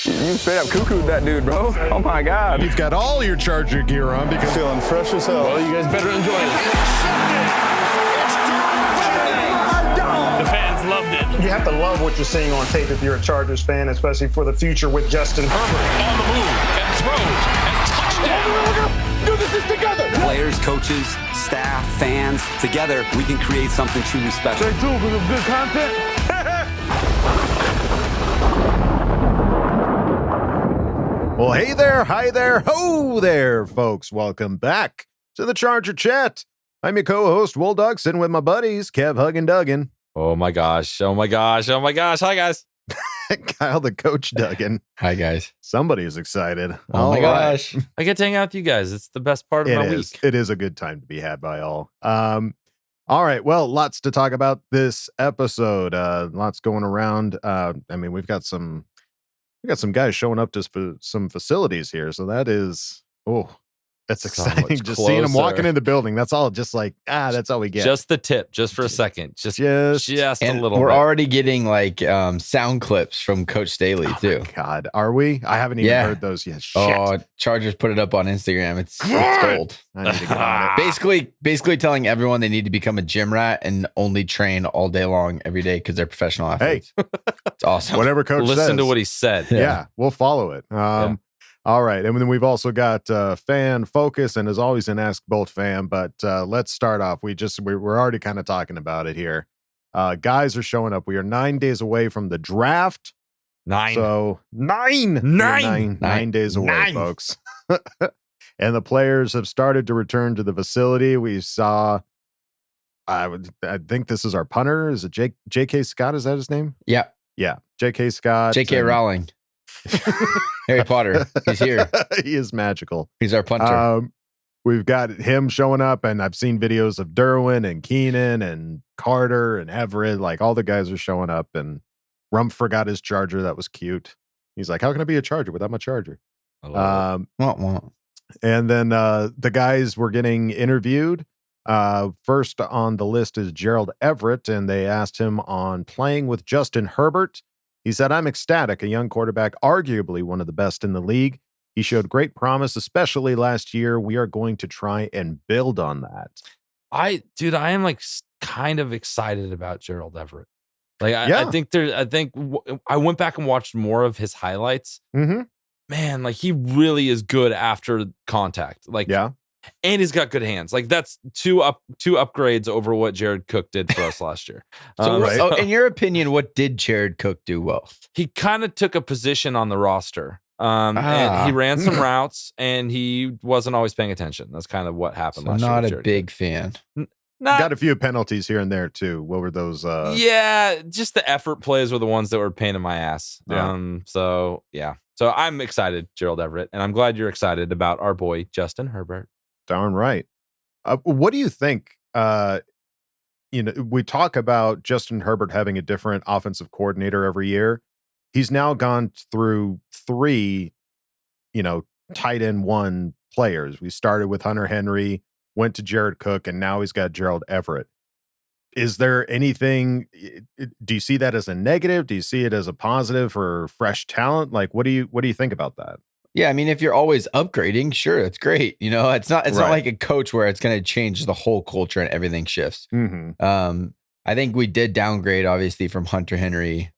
You straight up cuckooed that dude, bro. Oh my God. You've got all your Charger gear on because Feeling fresh as hell. Well, you guys better enjoy it. The fans loved it. You have to love what you're seeing on tape if you're a Chargers fan, especially for the future with Justin Herbert. On the move and throws and touchdown. Do this together. Players, coaches, staff, fans, together we can create something truly special. Stay tuned for some good content. Well, hey there, hi there, ho there, folks. Welcome back to the Charger Chat. I'm your co-host, Wool Duck, sitting with my buddies, Kev, Hug, and Duggan. Oh my gosh. Oh my gosh. Oh my gosh. Hi, guys. Kyle, the coach, Duggan. Hi, guys. Somebody's excited. Oh my gosh. I get to hang out with you guys. It's the best part of my week. It is a good time to be had by all. All right. Well, lots to talk about this episode. Lots going around. We've got some guys showing up just for some facilities here. So that is, that's So exciting. much Just seeing them walking closer. in the building. That's all just like, that's all we get. Just the tip, just for a second. Just a And little we're bit. already getting like sound clips from Coach Staley too. My God, are we? I haven't even Yeah. heard those yet. Shit. Oh, Chargers put it up on Instagram. It's gold. I need to get on it. Basically telling everyone they need to become a gym rat and only train all day long every day because they're professional athletes. It's awesome. Whatever coach says. Listen to what he said. Yeah, we'll follow it. All right. And then we've also got fan focus and as always an Ask Boltfam. But let's start off. We're already kind of talking about it here. Guys are showing up. We are 9 days away from the draft. 9. So 9 days away, folks. And the players have started to return to the facility. We saw, I think this is our punter. Is it J.K. Scott? Is that his name? Yeah. Yeah. J.K. Scott. J.K. Rowling. Harry Potter. He's here. He is magical. He's our punter. We've got him showing up, and I've seen videos of Derwin and Keenan and Carter and Everett. Like all the guys are showing up, and Rump forgot his charger. That was cute. He's like, "How can I be a Charger without my charger?" Wah. And then the guys were getting interviewed. First on the list is Gerald Everett, and they asked him on playing with Justin Herbert. He said, "I'm ecstatic, a young quarterback, arguably one of the best in the league. He showed great promise, especially last year. We are going to try and build on that." I am like kind of excited about Gerald Everett. Like, Yeah. I went back and watched more of his highlights. Mm-hmm. Man, like he really is good after contact. Like, Yeah. and he's got good hands. Like that's two upgrades over what Jared Cook did for us last year. So, in your opinion, what did Jared Cook do well? He kind of took a position on the roster. And he ran some routes and he wasn't always paying attention. That's kind of what happened So last year. not with a Jared big Cook. fan. Got a few penalties here and there, too. What were those? Yeah, just the effort plays were the ones that were a pain in my ass. Yeah. So I'm excited, Gerald Everett, and I'm glad you're excited about our boy, Justin Herbert. Darn right. What do you think? We talk about Justin Herbert having a different offensive coordinator every year. He's now gone through 3, tight end 1 players. We started with Hunter Henry, went to Jared Cook, and now he's got Gerald Everett. Is there anything, do you see that as a negative? Do you see it as a positive for fresh talent? Like, what do you think about that? Yeah, I mean, if you're always upgrading, sure, it's great. It's not like a coach where it's going to change the whole culture and everything shifts. Mm-hmm. I think we did downgrade, obviously, from Hunter Henry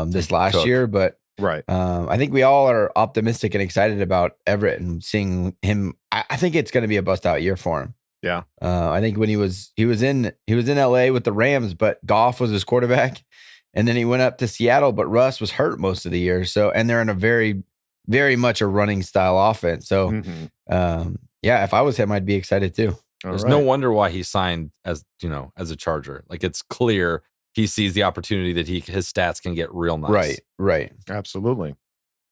this last Cook. year, but Right. I think we all are optimistic and excited about Everett and seeing him. I think it's going to be a bust out year for him. Yeah. I think when he was in LA with the Rams, but Goff was his quarterback, and then he went up to Seattle, but Russ was hurt most of the year. So, and they're in a very, very much a running style offense. So, if I was him, I'd be excited too. There's no wonder why he signed as a Charger. Like it's clear he sees the opportunity that his stats can get real nice. Right. Absolutely.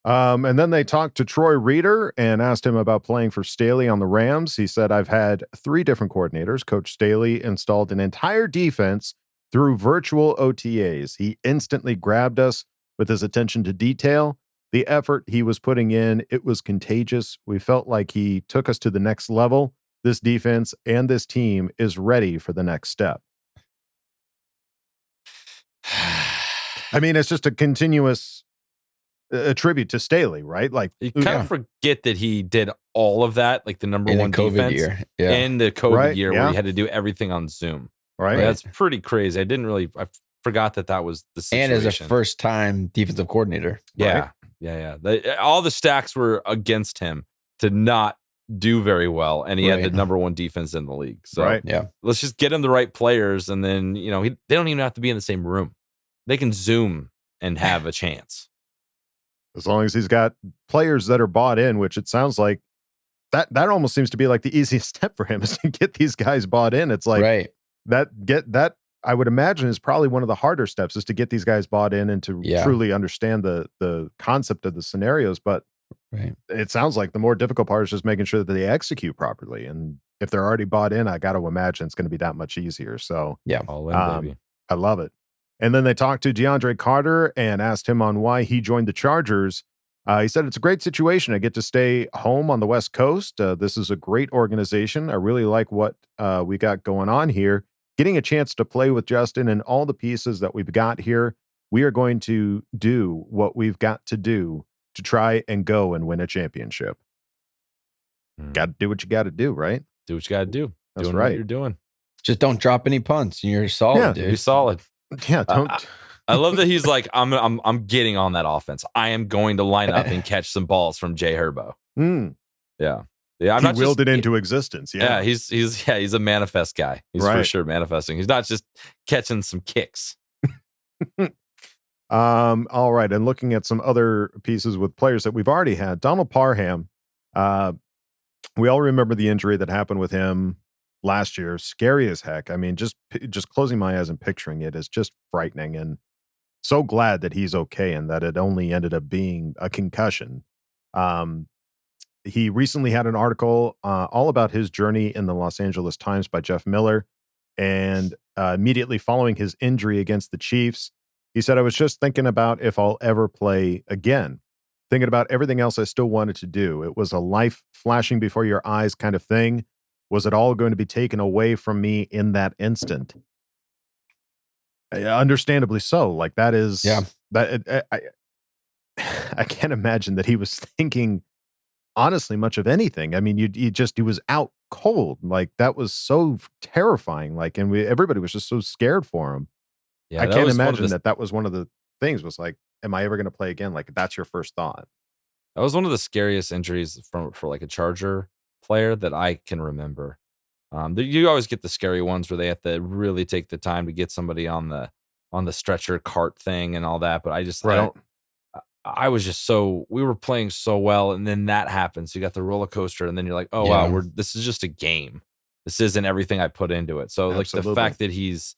And then they talked to Troy Reeder and asked him about playing for Staley on the Rams. He said, "I've had 3 different coordinators. Coach Staley installed an entire defense through virtual OTAs. He instantly grabbed us with his attention to detail. The effort he was putting in, it was contagious. We felt like he took us to the next level. This defense and this team is ready for the next step." I mean, it's just a continuous tribute to Staley, right? Like you kind of forget that he did all of that, like the number in one the COVID defense year. in the COVID year where yeah. you had to do everything on Zoom. Right. Like, that's pretty crazy. I forgot that was the situation. And as a first-time defensive coordinator. Yeah. Right? Yeah. All the stacks were against him to not do very well, and he had the number one defense in the league. So let's just get him the right players, and then they don't even have to be in the same room. They can Zoom and have a chance. As long as he's got players that are bought in, which it sounds like that almost seems to be like the easiest step for him is to get these guys bought in. It's like that I would imagine is probably one of the harder steps, is to get these guys bought in and to truly understand the concept of the scenarios. But it sounds like the more difficult part is just making sure that they execute properly. And if they're already bought in, I got to imagine it's going to be that much easier. So all in, baby. I love it. And then they talked to DeAndre Carter and asked him on why he joined the Chargers. He said, it's a great situation. I get to stay home on the West Coast. This is a great organization. I really like what we got going on here. Getting a chance to play with Justin and all the pieces that we've got here, we are going to do what we've got to do to try and go and win a championship. Got to do what you got to do, right? Do what you got to do. That's doing right. what you're doing. Just don't drop any punts. You're solid, dude. You're solid. Yeah, don't. I love that he's like, I'm getting on that offense. I am going to line up and catch some balls from Jay Herbo. Yeah. I'm he willed it into existence. Yeah. He's a manifest guy. He's for sure manifesting. He's not just catching some kicks. All right. And looking at some other pieces with players that we've already had, Donald Parham. We all remember the injury that happened with him last year. Scary as heck. I mean, just closing my eyes and picturing it is just frightening. And so glad that he's okay and that it only ended up being a concussion. He recently had an article all about his journey in the Los Angeles Times by Jeff Miller. And immediately following his injury against the Chiefs, he said, I was just thinking about if I'll ever play again. Thinking about everything else I still wanted to do. It was a life flashing before your eyes kind of thing. Was it all going to be taken away from me in that instant? Understandably so. Like that is, I can't imagine that he was thinking honestly much of anything. I mean, he was out cold. Like that was so terrifying. Like, and everybody was just so scared for him. Yeah, I can't imagine that was one of the things was like, am I ever going to play again? Like that's your first thought. That was one of the scariest injuries for like a Charger player that I can remember. You always get the scary ones where they have to really take the time to get somebody on the stretcher cart thing and all that. But I was just we were playing so well, and then that happens. So you got the roller coaster, and then you're like, oh wow, this is just a game. This isn't everything I put into it. So like the fact that he's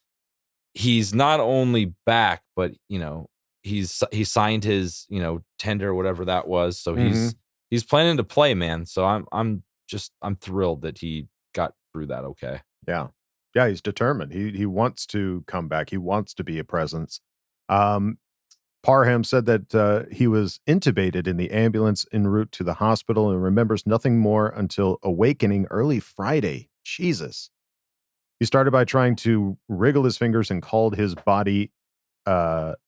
not only back, but he signed his tender, whatever that was. So he's planning to play, man. So I'm thrilled that he got through that okay. Yeah, he's determined. He wants to come back. He wants to be a presence. Parham said that he was intubated in the ambulance en route to the hospital and remembers nothing more until awakening early Friday. Jesus. He started by trying to wriggle his fingers and called his body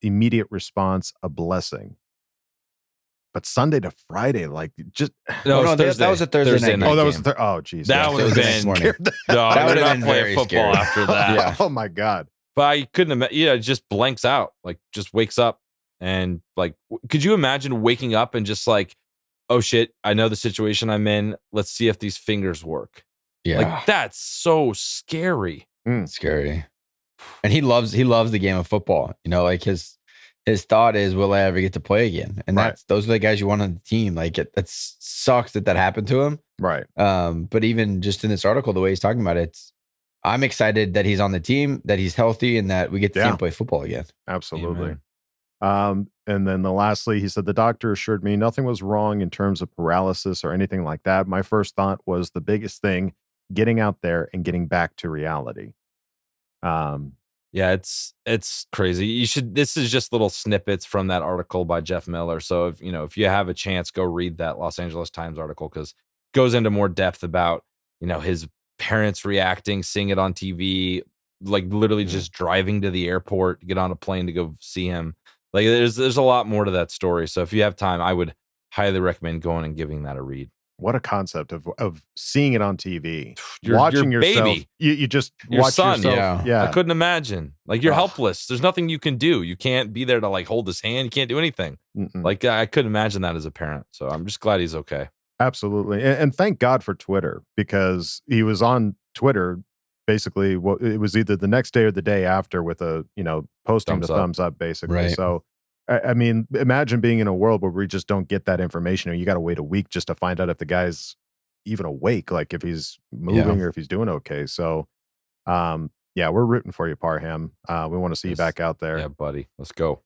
immediate response a blessing. But Sunday to Friday, like just no, that was a Thursday night. Oh, that was oh, geez, that would have been that would have been very football scary after that. Yeah. Oh my god! But I couldn't imagine. Yeah, it just blanks out, like just wakes up and like, could you imagine waking up and just like, oh shit, I know the situation I'm in. Let's see if these fingers work. Yeah, like that's so scary. Scary. And he loves the game of football. Like his thought is, will I ever get to play again? And those are the guys you want on the team. Like that sucks that happened to him. Right. But even just in this article, the way he's talking about it, I'm excited that he's on the team, that he's healthy, and that we get to see him play football again. Absolutely. And then lastly, he said, the doctor assured me nothing was wrong in terms of paralysis or anything like that. My first thought was the biggest thing, getting out there and getting back to reality. Yeah, it's crazy. This is just little snippets from that article by Jeff Miller. So if you have a chance, go read that Los Angeles Times article, because it goes into more depth about, his parents reacting, seeing it on TV, like literally just driving to the airport to get on a plane to go see him. Like there's a lot more to that story. So if you have time, I would highly recommend going and giving that a read. What a concept of seeing it on TV, Your watching yourself. baby. You just Your watch son. yourself. Yeah. I couldn't imagine. Like you're Ugh. helpless. There's nothing you can do. You can't be there to like hold his hand. You can't do anything. Mm-mm. Like I couldn't imagine that as a parent. So I'm just glad he's okay. Absolutely. And thank God for Twitter, because he was on Twitter basically it was either the next day or the day after with a, posting Thumbs the up. thumbs up basically. Right. So, I mean, imagine being in a world where we just don't get that information, or you got to wait a week just to find out if the guy's even awake, like if he's moving or if he's doing okay. So, yeah, we're rooting for you, Parham. We want to see you Yes. back out there. Yeah, buddy. Let's go.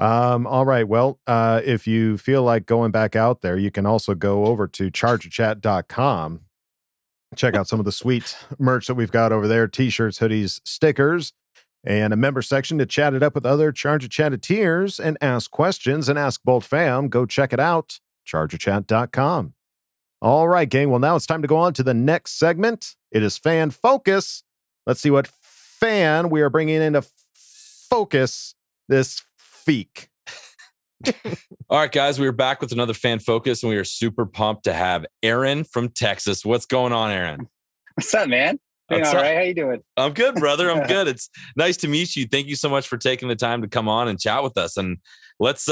All right. Well, if you feel like going back out there, you can also go over to chargerchat.com. Check out some of the sweet merch that we've got over there: t-shirts, hoodies, stickers, and a member section to chat it up with other Charger Chatteteers and ask questions and Ask Boltfam. Go check it out, chargerchat.com. All right, gang. Well, now it's time to go on to the next segment. It is Fan Focus. Let's see what fan we are bringing into focus this week. All right, guys, we're back with another Fan Focus, and we are super pumped to have Aaron from Texas. What's going on, Aaron? What's up, man? Doing What's all up? right? How you doing? I'm good, brother. I'm good. It's nice to meet you. Thank you so much for taking the time to come on and chat with us. And let's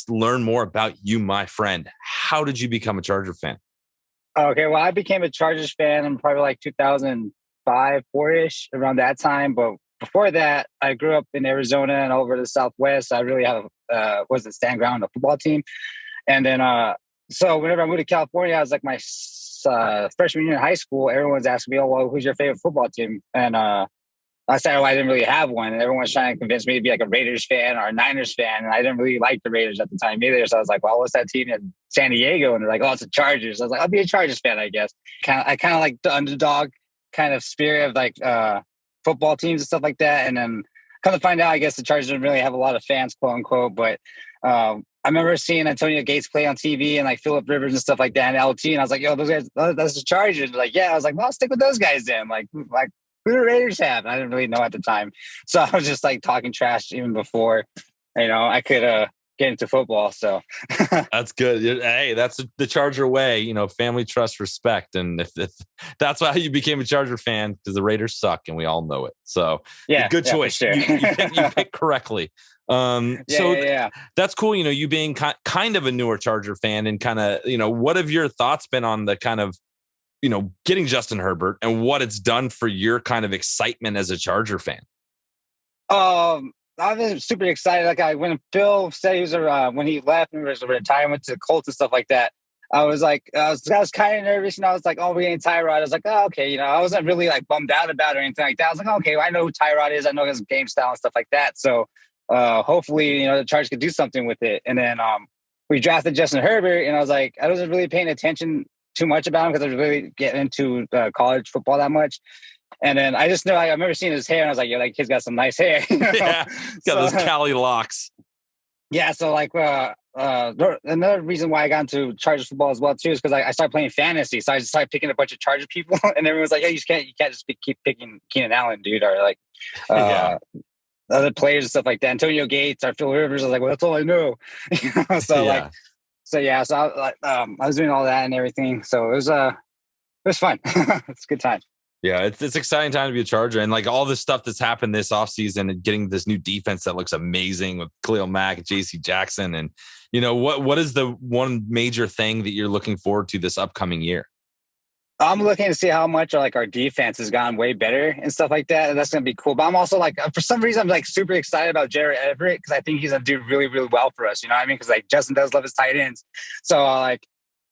learn more about you, my friend. How did you become a Charger fan? Okay, well, I became a Chargers fan in probably like 2005, 4-ish, around that time. But before that, I grew up in Arizona and over the Southwest. I really wasn't stand ground on a football team. And then, so whenever I moved to California, I was like my freshman year in high school. Everyone was asking me, "Oh, well, who's your favorite football team?" And I said, "Well, I didn't really have one." And everyone was trying to convince me to be like a Raiders fan or a Niners fan. And I didn't really like the Raiders at the time either. So I was like, "Well, what's that team in San Diego?" And they're like, "Oh, it's the Chargers." I was like, "I'll be a Chargers fan, I guess." I kind of like the underdog kind of spirit of like football teams and stuff like that. And then come to find out, I guess the Chargers didn't really have a lot of fans, quote unquote. But I remember seeing Antonio Gates play on TV and like Phillip Rivers and stuff like that and LT. And I was like, "Yo, those guys, that's the Chargers." They're like, "Yeah." I was like, "Well, I'll stick with those guys then." Like who do the Raiders have? And I didn't really know at the time. So I was just like talking trash even before, I could get into football. So That's good. Hey, that's the Charger way, family, trust, respect. And if that's how you became a Charger fan, because the Raiders suck and we all know it. So yeah, good choice. For sure. You picked correctly. That's cool. You being kind of a newer Charger fan, and kind of, what have your thoughts been on the kind of, getting Justin Herbert and what it's done for your kind of excitement as a Charger fan? I was super excited. Like when Phil said he was when he left and was retirement to the Colts and stuff like that, I was kind of nervous. I was like, "Oh, we're getting Tyrod." I was like, "Oh, okay." I wasn't really like bummed out about it or anything like that. I was like, "Okay, well, I know who Tyrod is. I know his game style and stuff like that." So hopefully, the Chargers could do something with it. And then we drafted Justin Herbert, and I was like, I wasn't really paying attention too much about him because I was really getting into college football that much. And then I just know I remember seeing his hair, and I was like, "Yeah, that kid's got some nice hair." Yeah, got those Cali locks. Yeah, so like another reason why I got into Chargers football as well too is because I started playing fantasy. So I just started picking a bunch of Charger people, and everyone's like, "Yeah, you can't just keep picking Keenan Allen, dude," or like other players and stuff like that. Antonio Gates or Phil Rivers. I was like, "Well, that's all I know." So Yeah. so I was doing all that and everything. So it was fun. It's a good time. Yeah, it's exciting time to be a Charger, and like all this stuff that's happened this offseason and getting this new defense that looks amazing with Khalil Mack and JC Jackson. And what is the one major thing that you're looking forward to this upcoming year? I'm looking to see how much our defense has gotten way better and stuff like that. And that's going to be cool. But I'm also like, for some reason, I'm like super excited about Jared Everett because I think he's going to do really, really well for us. You know what I mean? Because like Justin does love his tight ends. So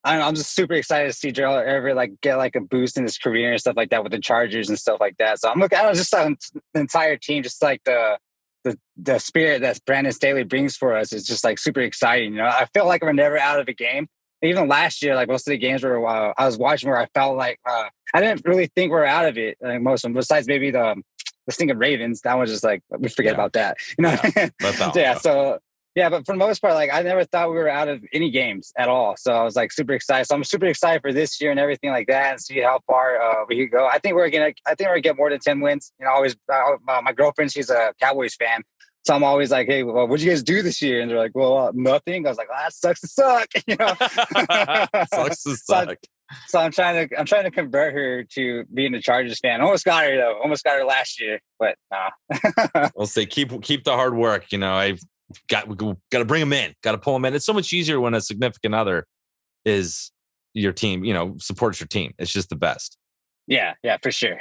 I'm just super excited to see Gerald Everett like get like a boost in his career and stuff like that with the Chargers and stuff like that. So I'm looking at just the entire team, just like the spirit that Brandon Staley brings for us is just like super exciting. I feel like we're never out of a game. Even last year, like most of the games where I was watching, where I felt like I didn't really think we're out of it. Like most of them, besides maybe the stinking Ravens, that was just like we forget about that. Yeah. So. Yeah, but for the most part, like I never thought we were out of any games at all. So I was like super excited. So I'm super excited for this year and everything like that, and see how far we could go. I think we're gonna get more than 10 wins. My girlfriend, she's a Cowboys fan, So I'm always like, hey, well, what'd you guys do this year? And they're like, well, nothing. I was like, well, that sucks to suck. You know, Sucks to suck. So I'm trying to convert her to being a Chargers fan. Almost got her though. Almost got her last year, but nah. I'll say keep the hard work. You know, I've got to bring them in. Got to pull them in. It's so much easier when a significant other is your team. You know, supports your team. It's just the best. Yeah, for sure.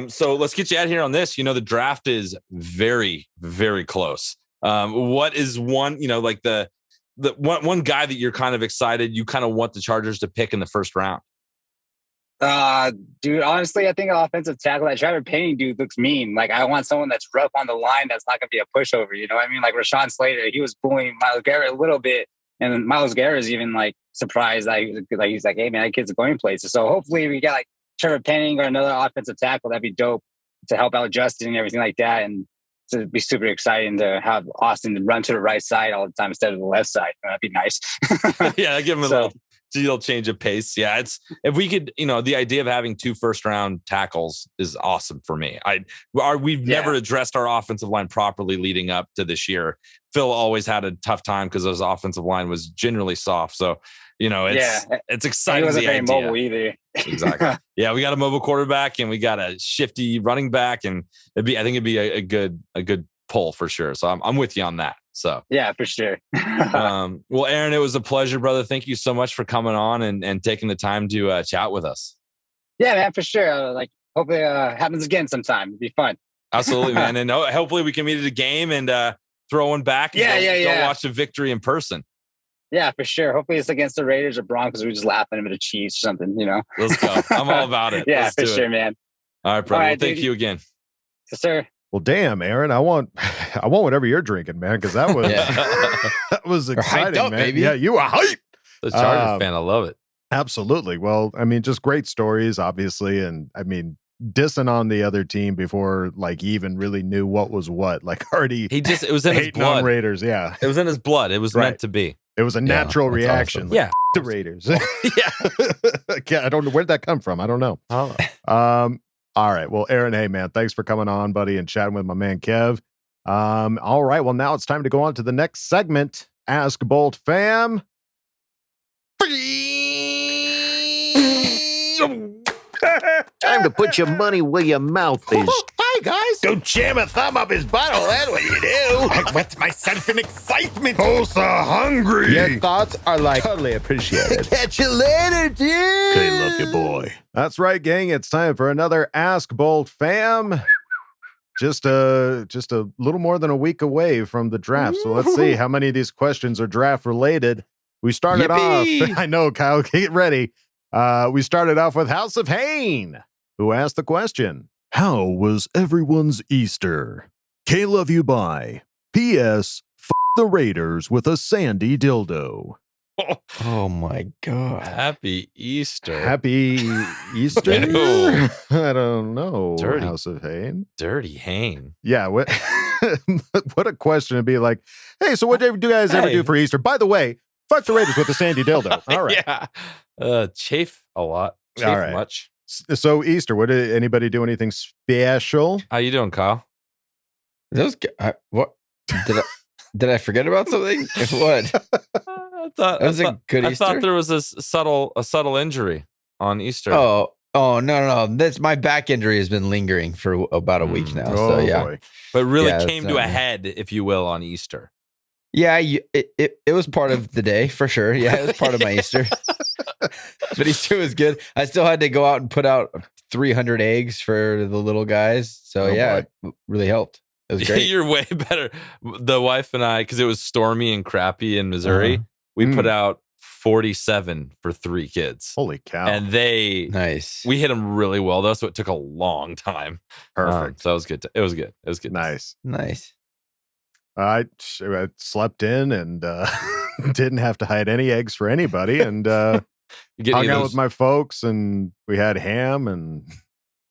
So let's get you out here on this. You know, the draft is very, very close. What is one? You know, like the one guy that you're kind of excited, you kind of want the Chargers to pick in the first round? Dude, honestly, I think an offensive tackle, that Trevor Penning dude looks mean. Like, I want someone that's rough on the line that's not going to be a pushover. You know what I mean? Like Rashawn Slater, he was bullying Myles Garrett a little bit. And then Myles Garrett's even like surprised that he's like, hey, man, that kid's going places. So hopefully we get like Trevor Penning or another offensive tackle. That'd be dope to help out Justin and everything like that. And to be super exciting to have Austin run to the right side all the time instead of the left side. That'd be nice. Yeah, give him a little change of pace. Yeah, it's if we could, you know, the idea of having 2 first-round tackles is awesome for me. We've never addressed our offensive line properly leading up to this year. Phil always had a tough time because his offensive line was generally soft. So, you know, it's exciting. He wasn't very mobile either. Exactly. Yeah, we got a mobile quarterback and we got a shifty running back, and I think it'd be a good pull for sure. So I'm with you on that. So yeah, for sure. Well, Aaron, it was a pleasure, brother. Thank you so much for coming on and taking the time to chat with us. Yeah, man, for sure. Hopefully happens again sometime. It'd be fun. Absolutely, man. And hopefully we can meet at a game and throw one back. And go watch the victory in person. Yeah, for sure. Hopefully it's against the Raiders or Broncos. We just laugh at them at the Chiefs or something, you know. Let's go. I'm all about it. Yeah, for sure, man. All right, brother. All right, thank you again. Yes, sir. Well, damn, Aaron, I want whatever you're drinking, man, because that was that was exciting, up, man. Baby. Yeah, you are hype. The Chargers fan, I love it. Absolutely. Well, I mean, just great stories, obviously, and I mean, dissing on the other team before like he even really knew what was what. Like already, it was in his blood. Raiders, yeah, it was in his blood. It was meant to be. It was a natural reaction. Awesome. Yeah, the Raiders. Yeah, I don't know where did that come from. I don't know. All right. Well, Aaron, hey, man, thanks for coming on, buddy, and chatting with my man, Kev. All right. Well, now it's time to go on to the next segment. Ask Boltfam. Time to put your money where your mouth is. Hi, guys. Don't jam a thumb up his butthole. That's what you do. I wet myself in excitement. Oh, so hungry. Your thoughts are like totally appreciated. Catch you later, dude. Okay, love you, boy. That's right, gang. It's time for another Ask Boltfam. Just a little more than a week away from the draft. So let's see how many of these questions are draft related. We started off. I know, Kyle. Get ready. We started off with House of Hain, who asked the question, how was everyone's Easter? K love you, bye. P.S. The Raiders with a sandy dildo. Oh my God. Happy Easter. Happy Easter? No. I don't know. Dirty. House of Hain. Dirty Hain. Yeah. What a question to be like, hey, so what did you guys ever do for Easter? By the way, fuck the Raiders with a sandy dildo. All right. Yeah. Chafe a lot. Chafe all right. Much. So Easter, did anybody do anything special? How you doing, Kyle? What? Did I forget about something? What? I thought good Easter. I thought there was a subtle injury on Easter. Oh no! That's my back injury has been lingering for about a week now. So yeah, boy. But really came to a head, if you will, on Easter. Yeah, it was part of the day for sure. Yeah, it was part of my Easter. But Easter was good. I still had to go out and put out 300 eggs for the little guys. So it really helped. It was great. You're way better. The wife and I, because it was stormy and crappy in Missouri, we put out 47 for 3 kids. Holy cow. And we hit them really well though, so it took a long time. Perfect. So it was good. It was good. Nice. I slept in and didn't have to hide any eggs for anybody, and hung out with my folks, and we had ham. And did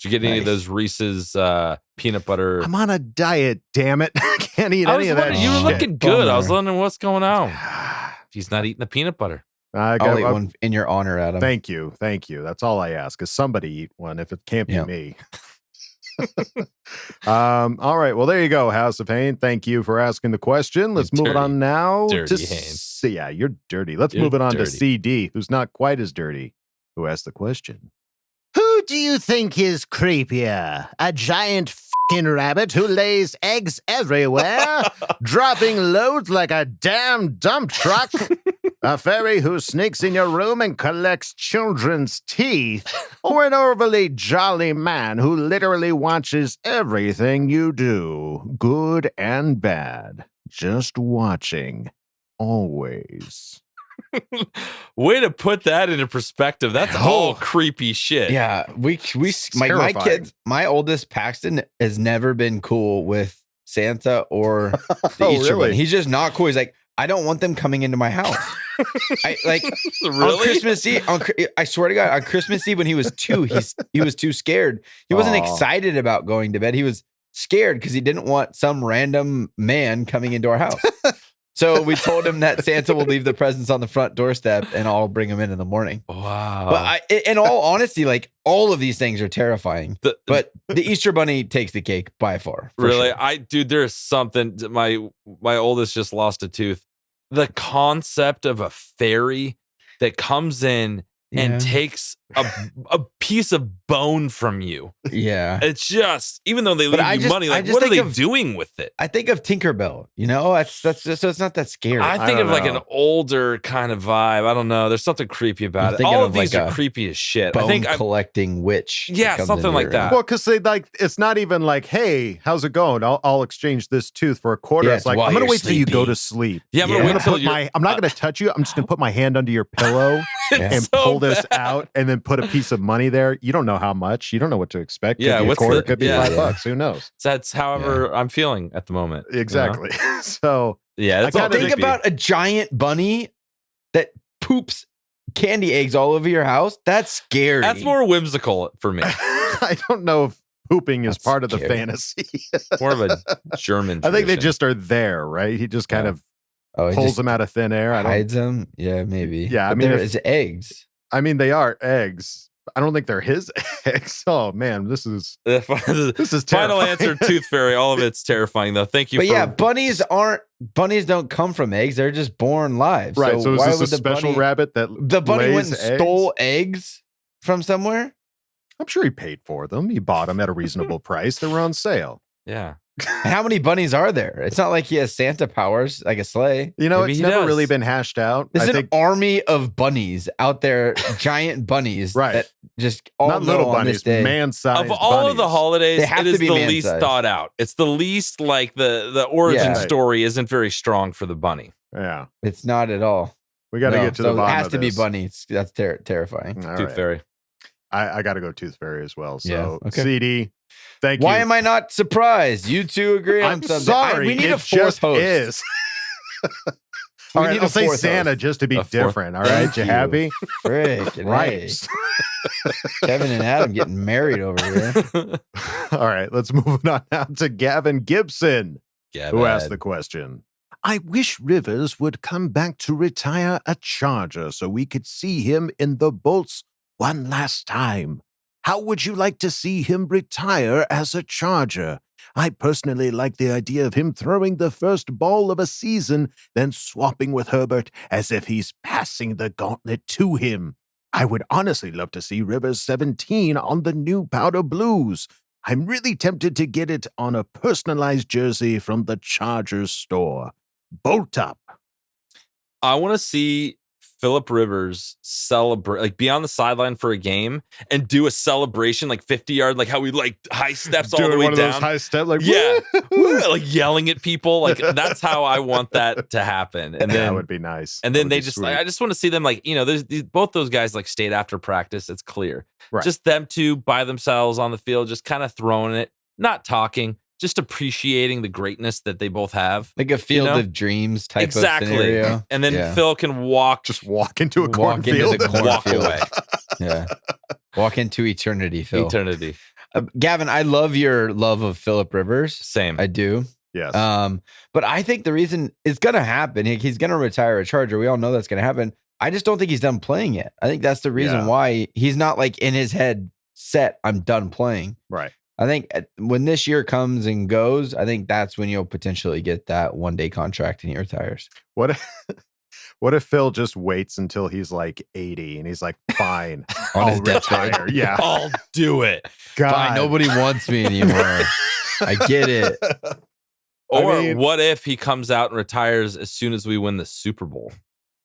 you get any of those Reese's peanut butter? I'm on a diet, damn it. I can't eat any of that. You were looking good. I was wondering what's going on. He's not eating the peanut butter. I'll eat one in your honor, Adam. Thank you. That's all I ask, is somebody eat one if it can't be me. All right. Well, there you go, House of Hayne. Thank you for asking the question. Let's move it on now dirty to Hayne. Yeah, you're dirty. Let's You're move it on to dirty. CD, who's not quite as dirty, who asked the question. Who do you think is creepier? A giant f***ing rabbit who lays eggs everywhere, dropping loads like a damn dump truck? A fairy who sneaks in your room and collects children's teeth? Or an overly jolly man who literally watches everything you do, good and bad, just watching, always? Way to put that into perspective. That's all creepy shit. Yeah, my terrifying. kids, my oldest Paxton has never been cool with Santa or the Oh, Easter really? Bunny. He's just not cool. He's like, I don't want them coming into my house. I like Really? on Christmas Eve. I swear to God, on Christmas Eve when he was 2, he was too scared. He wasn't Aw. excited about going to bed. He was scared because he didn't want some random man coming into our house. So we told him that Santa will leave the presents on the front doorstep and I'll bring them in the morning. Wow. But in all honesty, like all of these things are terrifying. But the Easter Bunny takes the cake by far. for Really, sure. dude, there's something. My oldest just lost a tooth. The concept of a fairy that comes in and Yeah. takes a piece of bone from you. Yeah. It's just, even though they But leave I you just- money, I like just what are think they of- doing with it? I think of Tinkerbell, that's just, so it's not that scary. I think don't of like know. an older kind of vibe. I don't know. There's something creepy about I'm it. thinking All of of these like are a creepy as shit. Bone I think collecting witch. that Yeah, comes something into like your that. room. Well, because it's not even like, hey, how's it going? I'll exchange this tooth for a quarter. Yeah, It's it's like, while I'm gonna you're wait till you go sleeping. to sleep. Yeah, I'm Yeah. gonna I'm wait gonna till put you're. I'm not gonna touch you. I'm just gonna put my hand under your pillow It's and so pull this bad. out and then put a piece of money there. You don't know how much. You don't know what to expect. Could Yeah, be a what's quarter, the- could be yeah. $5. Who knows? That's however I'm feeling at the moment. you know? Exactly. So Yeah, that's I all kinda Think creepy. about a giant bunny that poops candy eggs all over your house. That's scary. That's more whimsical for me. I don't know if pooping is That's part of the scary. fantasy. More of a German. I think they tradition. just are there, right? He just kind Yeah. of Oh, it pulls just them out of thin air. I don't. hides them. Yeah, maybe. Yeah, I But mean, there if- is eggs. I mean, they are eggs. I don't think they're his eggs. Oh man, this is The final terrifying. answer, Tooth Fairy. All of it's terrifying, though. Thank you. But for, yeah, bunnies don't come from eggs. They're just born live. right. So, why is would this a the special bunny, rabbit that the bunny went lays and eggs? stole eggs from somewhere? I'm sure he paid for them. He bought them at a reasonable price. They were on sale. yeah, How many bunnies are there? It's not like he has Santa powers like a sleigh. You know, Maybe it's he never does. really been hashed out. There's I an think army of bunnies out there, giant bunnies Right. that just all not know little on this bunnies, day. man-sized of all of the bunnies. holidays, They have it to is be the least man-sized. thought out. It's the least like the origin Yeah. story isn't very strong for the bunny. Yeah, It's not at all. we got to No, get to so the bottom it has of to be this. bunnies. That's terrifying. All Tooth right. Fairy. I got to go Tooth Fairy as well. So Yeah, okay. CD, thank Why you. am I not surprised? You two agree on I'm something. sorry. We need it a fourth just host. is. We All right, need I'll a say fourth Santa host. just to be A fourth. different. All Thank right, you you. happy? Frick, Right. Kevin and Adam getting married over here. All right, let's move on now to Gavin Gibson, who asked the question. I wish Rivers would come back to retire a Charger so we could see him in the Bolts one last time. How would you like to see him retire as a Charger? I personally like the idea of him throwing the first ball of a season, then swapping with Herbert as if he's passing the gauntlet to him. I would honestly love to see Rivers 17 on the new Powder Blues. I'm really tempted to get it on a personalized jersey from the Chargers store. Bolt up. I want to see Phillip Rivers celebrate, like be on the sideline for a game and do a celebration, like 50-yard, like how we like high steps all the Doing way one of down. those high step, like Yeah. woo! Like yelling at people. Like that's how I want that to happen. And then that would be nice. And That then would they be just sweet. like, I just want to see them like, there's both those guys like stayed after practice. It's clear. Right. Just them two by themselves on the field, just kind of throwing it, not talking, just appreciating the greatness that they both have. Like a field know? of dreams type Exactly. of scenario. And then Yeah. Phil can walk, just walk into a Walk into cornfield. the walk cornfield. away. Yeah. Walk into eternity, Phil. Eternity. Gavin, I love your love of Phillip Rivers. Same. I do. Yes. But I think the reason it's going to happen, he's going to retire a Charger. We all know that's going to happen. I just don't think he's done playing yet. I think that's the reason Yeah. why he's not like in his head set, I'm done playing. Right. I think when this year comes and goes, I think that's when you'll potentially get that 1-day contract and he retires. What if Phil just waits until he's like 80 and he's like, fine, On his I'll deathbed. retire. Yeah. I'll do it. God. Fine, nobody wants me anymore. I get it. Or I mean- what if he comes out and retires as soon as we win the Super Bowl,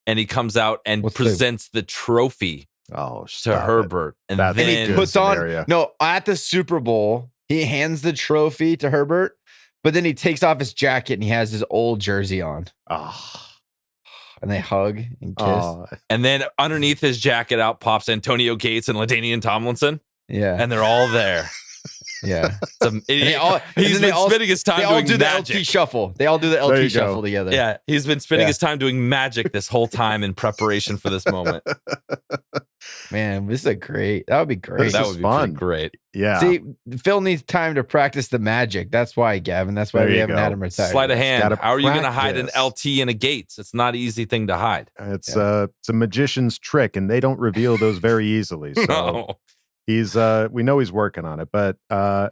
and he comes out and What's the- presents the trophy Oh, to stop it. Herbert, and That's a then good Puts on scenario. no at the Super Bowl. He hands the trophy to Herbert, but then he takes off his jacket and he has his old jersey on, Oh, and they hug and kiss. oh, and then underneath his jacket out pops Antonio Gates and LaDainian Tomlinson, Yeah, and they're all there. yeah. He's and then they been all- spending his They time all doing do the magic. LT shuffle. They all do the There LT you go. shuffle together. Yeah, he's been spending Yeah. his time doing magic this whole time in preparation for this moment. Man, this is that would be great. This That is would be fun. pretty great. yeah. See, Phil needs time to practice the magic. That's why, Gavin. That's why There we you haven't go. had him retire. Sleight of Gotta hand. How are you going to hide an practice. LT and a Gates? It's not an easy thing to hide. It's a magician's trick, and they don't reveal those very easily. So No. he's we know he's working on it. But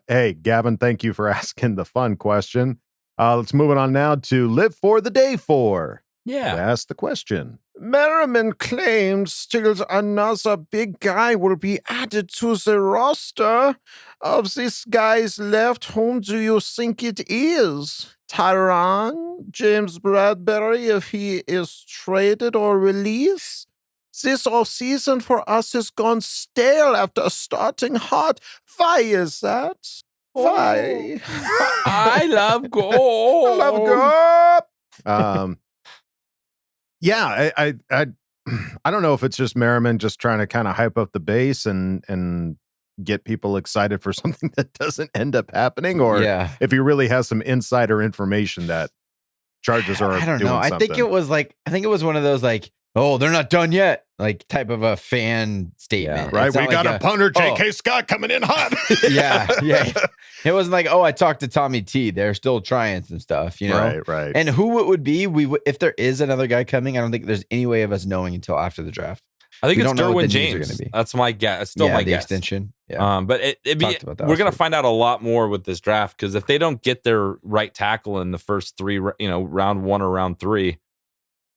hey, Gavin, thank you for asking the fun question. Let's move it on now to Live for the Day for. Yeah. Ask the question. Merriman claims still another big guy will be added to the roster. Of these guys left, whom do you think it is? Tyron, James Bradbury, if he is traded or released? This offseason for us has gone stale after starting hot. Why is that? Why? I love gold. I love gold. Yeah, I don't know if it's just Merriman just trying to kind of hype up the base and get people excited for something that doesn't end up happening, or Yeah. if he really has some insider information that Chargers are I don't doing know. I think something. it was one of those like, oh, they're not done yet, like type of a fan statement. right. It's We not got like a punter, oh. J.K. Scott, coming in hot. yeah. It wasn't like, oh, I talked to Tommy T. They're still trying some stuff, you know? Right. And who it would be, if there is another guy coming, I don't think there's any way of us knowing until after the draft. I think We it's don't know what Derwin the needs are James. gonna be. That's my guess. It's still my the guess. extension. Yeah. But it'd be, Talked about that we're last going to week. find out a lot more with this draft, because if they don't get their right tackle in the first three, round 1 or round 3,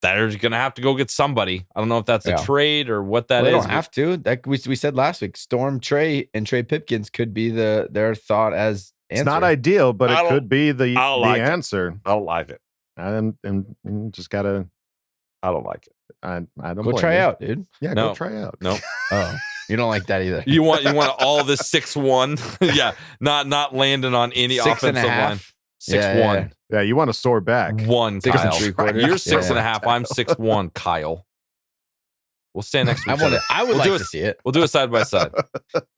they're going to have to go get somebody. I don't know if that's a trade or what that Well, they is. don't have to. That we said last week, Storm Trey and Trey Pipkins could be their thought as answer. It's not ideal, but I it could be the like it. answer. I don't like it. And just gotta. I don't like it. I don't Go blame try you. out, dude. Yeah, No. go try out. No. Oh, you don't like that either. You want all this 6'1"? Yeah, not landing on any 6.5? offensive line. 6'1". Yeah. Yeah, you want to soar back. 1, 6 and Kyle. 3/4. You're 6.5. Yeah. I'm 6'1", Kyle. We'll stand next to I each other. would We'll like do to it- see it. We'll do it side by side.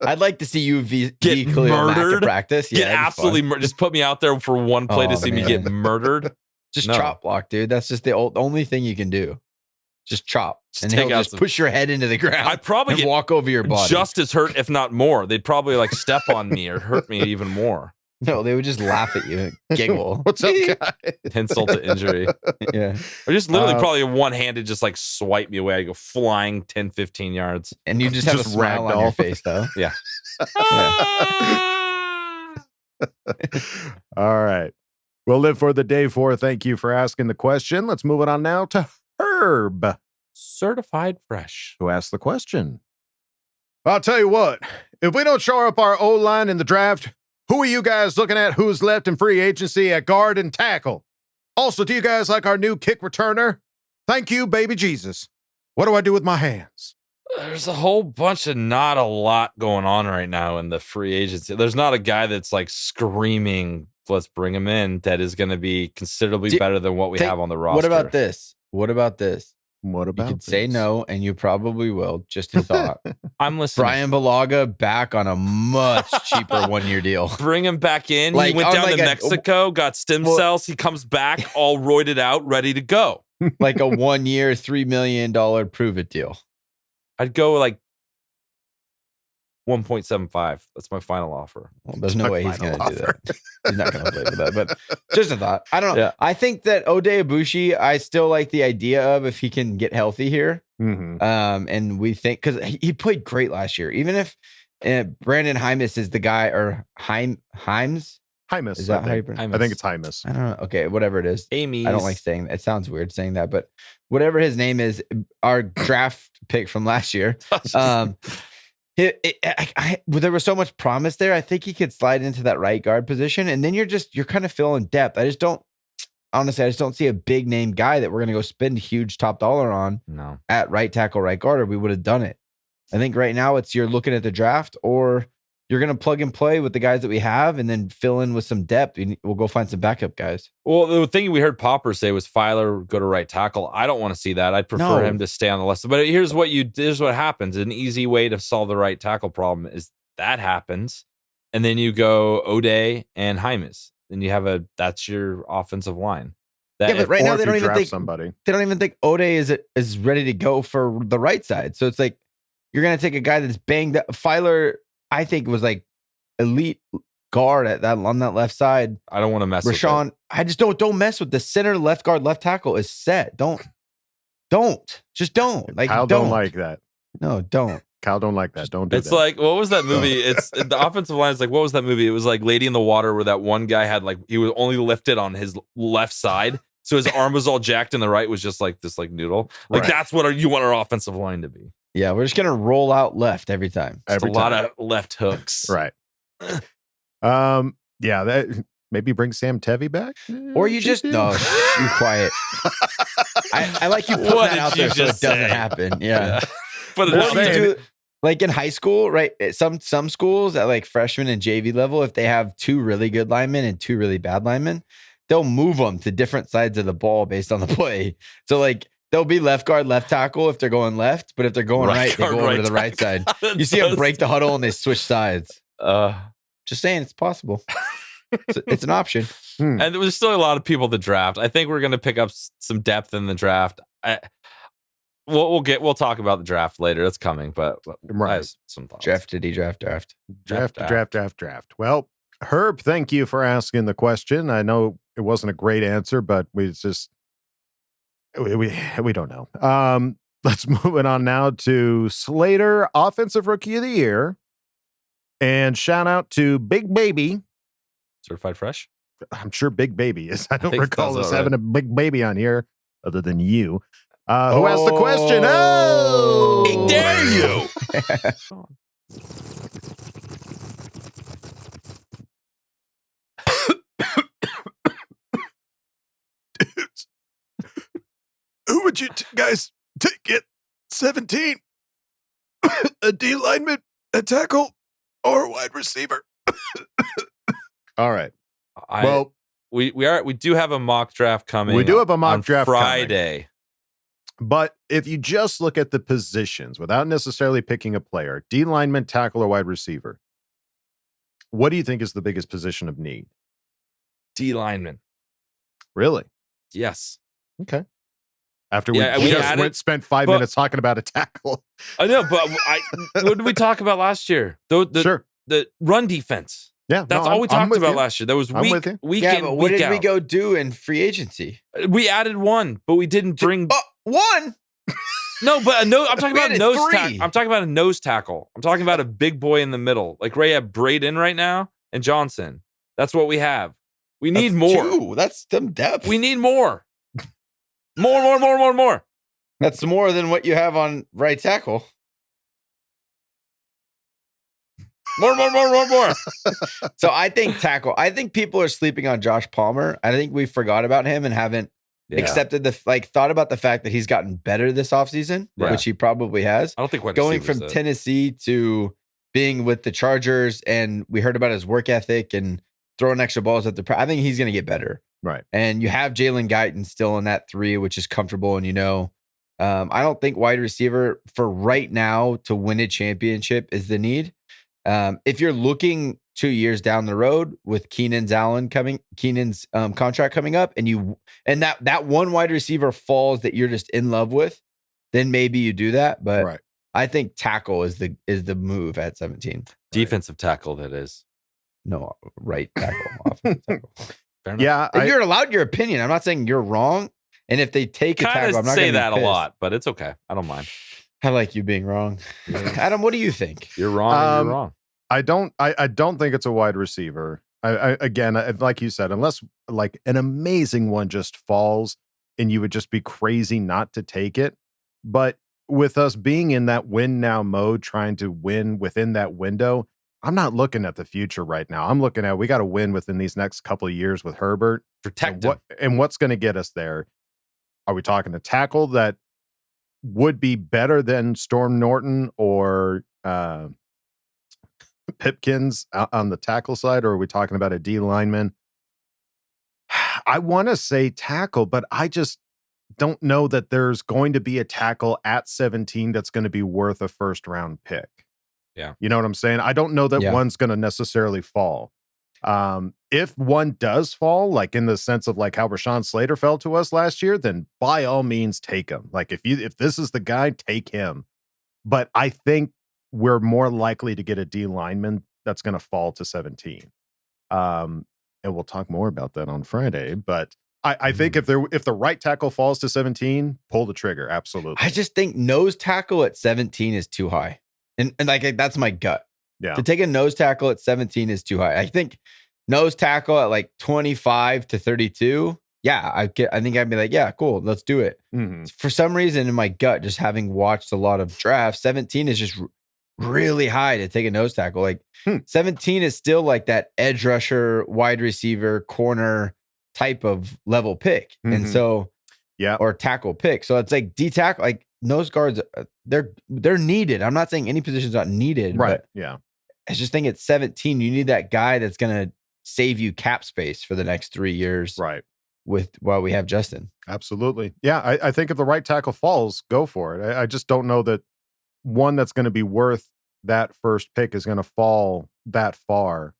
I'd like to see you Get Khalil Mack murdered. at practice. Yeah, Get that'd be absolutely fun. just put me out there for one play to Oh, see me man. get murdered. Just No. chop block, dude. That's just the only thing you can do. Just chop, Just and take he'll out just some- push your head into the ground. I'd probably and get walk over your body. just as hurt, if not more. They'd probably like step on me or hurt me even more. No, they would just laugh at you, and giggle. What's up, guy? Insult to injury. Yeah, Or just literally Uh, probably one-handed just like swipe me away. I go flying 10, 15 yards. and you just have Just a smile on your ragdoll. face, though. Yeah. All right. We'll live for the day for. Thank you for asking the question. Let's move it on now to Herb, Certified fresh. who asked the question. I'll tell you what, if we don't shore up our O-line in the draft, who are you guys looking at who's left in free agency at guard and tackle? Also, do you guys like our new kick returner? Thank you, baby Jesus. What do I do with my hands? There's a whole bunch of not a lot going on right now in the free agency. There's not a guy that's like screaming, let's bring him in, that is going to be considerably better than what we have on the roster. What about this? What about this? What You about could say this? no, and you probably will. Just a thought. I'm listening. Brian Balaga back on a much cheaper 1-year deal. Bring him back in. Like, he went on down like to a- Mexico, got stem Well- cells. He comes back all roided out, ready to go. Like a 1-year, $3 million prove it deal. I'd go like 1.75. That's my final offer. Well, there's no My way he's going final to do that. He's not going to play for that. But just a thought. I don't know. Yeah. I think that Ode Ibushi, I still like the idea of if he can get healthy here. Mhm. And we think because he played great last year. Even if Brandon Hymus is the guy, or Hymes. Hymus. Is that how you pronounce I think it's Hymus. I don't know. Okay, whatever it is. Amy. I don't like saying that. It sounds weird saying that, but whatever his name is, our draft pick from last year. There was so much promise there. I think he could slide into that right guard position, and then you're kind of filling depth. I just don't see a big name guy that we're going to go spend huge top dollar on at right tackle, right guard, or we would have done it. I think right now you're looking at the draft, or you're going to plug and play with the guys that we have and then fill in with some depth. We'll go find some backup guys. Well, the thing we heard Popper say was Filer go to right tackle. I don't want to see that. I'd prefer him to stay on the left. But here's what happens. An easy way to solve the right tackle problem is that happens. And then you go O'Day and Hymus. Then you have that's your offensive line. But right now they don't even think somebody. They don't even think O'Day is ready to go for the right side. So it's like you're going to take a guy that's banged up. Filer, I think, was like elite guard on that left side. I don't want to mess with Rashawn. I just don't mess with the center, left guard, left tackle is set. Don't. Just don't. Like Kyle don't like that. No, don't. Kyle don't like that. Don't do it's that. Like, what was that movie? It's the offensive line is like, what was that movie? It was like Lady in the Water, where that one guy had he was only lifted on his left side. So his arm was all jacked and the right was just like this nignoodle. That's what you want our offensive line to be. Yeah, we're just gonna roll out left every time. A lot of left hooks. Right. Yeah, that maybe bring Sam Tevy back? Or you just you quiet. I like you putting that out there so it doesn't happen. Yeah. But like in high school, right? Some schools at like freshman and JV level, if they have 2 really good linemen and 2 really bad linemen, they'll move them to different sides of the ball based on the play. So like they'll be left guard, left tackle if they're going left, but if they're going right, they go over to the right side. You see them break the huddle and they switch sides. Just saying, it's possible. It's an option. And there's still a lot of people to draft. I think we're going to pick up some depth in the draft. We'll talk about the draft later. That's coming, but I have some thoughts. Draft. Well, Herb, thank you for asking the question. I know it wasn't a great answer, but we don't know. Let's move it on now to Slater, Offensive Rookie of the Year. And shout out to Big Baby. Certified Fresh? I'm sure Big Baby is. I don't recall us having a Big Baby on here other than you. Who asked the question? Oh! How dare you! Dudes, who would you guys take at 17? A D lineman, a tackle, or a wide receiver? All right. We do have a mock draft coming. We do have a mock draft Friday. But if you just look at the positions without necessarily picking a player, D lineman, tackle, or wide receiver, what do you think is the biggest position of need? D lineman. Really? Yes. Okay. After we spent 5 minutes talking about a tackle. I know, but what did we talk about last year? The run defense. Yeah, that's all we talked about last year. That was week but in, what week did out. we go do in free agency? We added one, but we didn't bring one. No, but I'm talking about a nose tackle. three. I'm talking about a nose tackle. I'm talking about a big boy in the middle. Like Ray have Braden right now and Johnson. That's what we have. We need more. 2. That's some depth. We need more. More. That's more than what you have on right tackle. More. So I think tackle. I think people are sleeping on Josh Palmer. I think we forgot about him and haven't accepted thought about the fact that he's gotten better this offseason, which he probably has. I don't think going from Tennessee to being with the Chargers, and we heard about his work ethic and throwing extra balls at I think he's going to get better. Right. And you have Jalen Guyton still in that 3, which is comfortable. And I don't think wide receiver for right now to win a championship is the need. If you're looking 2 years down the road with Keenan's contract coming up, and that one wide receiver falls that you're just in love with, then maybe you do that. But I think tackle is the move at 17. Defensive tackle, that is. No, right tackle, offensive tackle. Yeah, you're allowed your opinion. I'm not saying you're wrong. And if they take a tackle, I'm not say going to that a lot, but it's okay. I don't mind. I like you being wrong. Adam, what do you think? You're wrong. And you're wrong. I don't think it's a wide receiver. Again, like you said, unless like an amazing one just falls and you would just be crazy not to take it. But with us being in that win now mode, trying to win within that window, I'm not looking at the future right now. I'm looking at we got to win within these next couple of years with Herbert. Protect him. And what's going to get us there? Are we talking a tackle that would be better than Storm Norton or Pipkins on the tackle side, or are we talking about a D lineman? I want to say tackle, but I just don't know that there's going to be a tackle at 17 that's going to be worth a first round pick. Yeah. You know what I'm saying? I don't know that one's going to necessarily fall. If one does fall, like in the sense of like how Rashawn Slater fell to us last year, then by all means take him. Like if this is the guy, take him. But I think we're more likely to get a D lineman that's going to fall to 17. And we'll talk more about that on Friday. But I think if the right tackle falls to 17, pull the trigger. Absolutely. I just think nose tackle at 17 is too high. And like that's my gut. Yeah. To take a nose tackle at 17 is too high. I think nose tackle at like 25 to 32. Yeah, I think I'd be like, yeah, cool, let's do it. Mm-hmm. For some reason in my gut, just having watched a lot of drafts, 17 is just really high to take a nose tackle. Like 17 is still like that edge rusher, wide receiver, corner type of level pick. Mm-hmm. And so, or tackle pick. So it's like D tackle, like nose guards, they're needed. I'm not saying any position's not needed, right? But yeah. I just think at 17, you need that guy that's going to save you cap space for the next 3 years. Right. While we have Justin. Absolutely. Yeah. I think if the right tackle falls, go for it. I just don't know that one that's going to be worth that first pick is going to fall that far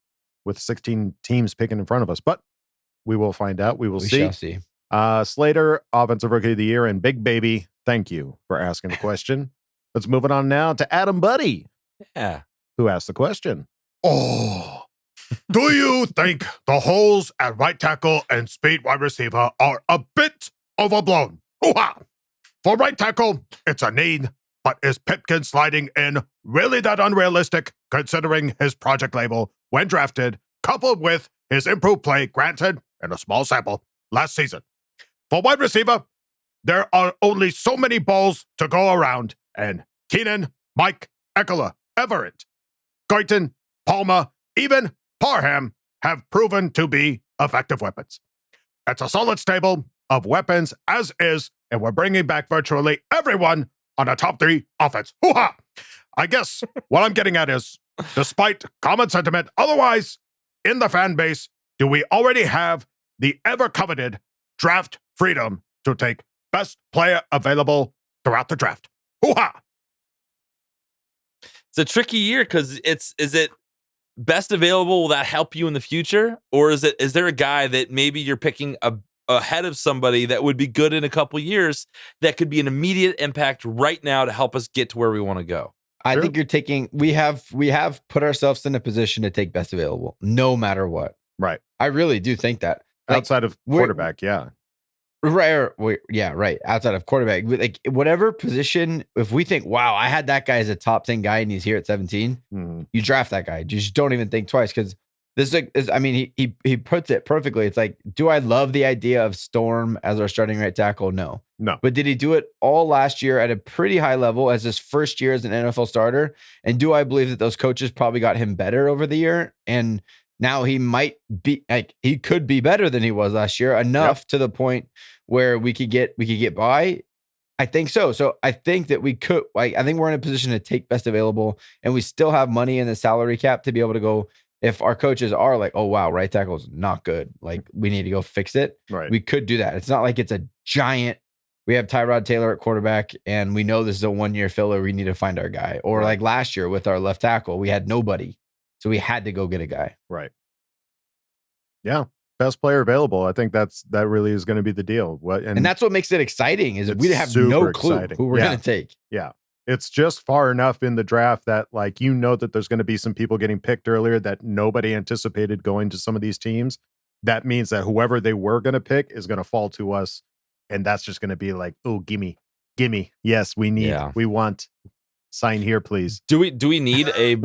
with 16 teams picking in front of us, but we will find out. We shall see. Slater, Offensive Rookie of the Year, and Big Baby, thank you for asking the question. Let's move it on now to Adam Buddy. Yeah. Who asked the question? Oh, do you think the holes at right tackle and speed wide receiver are a bit overblown? Hoo-ha! For right tackle, it's a need, but is Pipkin sliding in really that unrealistic considering his project label when drafted, coupled with his improved play, granted in a small sample, last season? For wide receiver, there are only so many balls to go around, and Keenan, Mike, Eckler, Everett, Guyton, Palmer, even Parham have proven to be effective weapons. It's a solid stable of weapons as is, and we're bringing back virtually everyone on a top 3 offense. Hoo-ha! I guess what I'm getting at is, despite common sentiment otherwise in the fan base, do we already have the ever-coveted draft freedom to take best player available throughout the draft? Hoo-ha! It's a tricky year because is it best available? Will that help you in the future? Or is there a guy that maybe you're picking ahead of somebody that would be good in a couple years that could be an immediate impact right now to help us get to where we want to go? I think you're taking, we have put ourselves in a position to take best available no matter what. Right. I really do think that. Like, outside of quarterback, yeah. Right. Yeah, right. Outside of quarterback, like whatever position, if we think, wow, I had that guy as a top 10 guy and he's here at 17, you draft that guy. You just don't even think twice, because this is, I mean, he puts it perfectly. It's like, do I love the idea of Storm as our starting right tackle? No. But did he do it all last year at a pretty high level as his first year as an NFL starter? And do I believe that those coaches probably got him better over the year? And now he might be like, he could be better than he was last year, enough to the point where we could get by. I think so. So I think that we could, like, I think we're in a position to take best available, and we still have money in the salary cap to be able to go. If our coaches are like, oh, wow, right tackle is not good, like we need to go fix it. Right. We could do that. It's not like it's a giant, we have Tyrod Taylor at quarterback and we know this is a 1-year filler. We need to find our guy. Or like last year with our left tackle, we had nobody. So we had to go get a guy. Right. Yeah. Best player available. I think that really is going to be the deal. And that's what makes it exciting, is we have no clue who we're going to take. Yeah. It's just far enough in the draft that, like, you know, that there's going to be some people getting picked earlier that nobody anticipated going to some of these teams. That means that whoever they were going to pick is going to fall to us. And that's just going to be like, oh, gimme. Gimme. Yes, we need. Yeah. We want. Sign here, please. Do we need a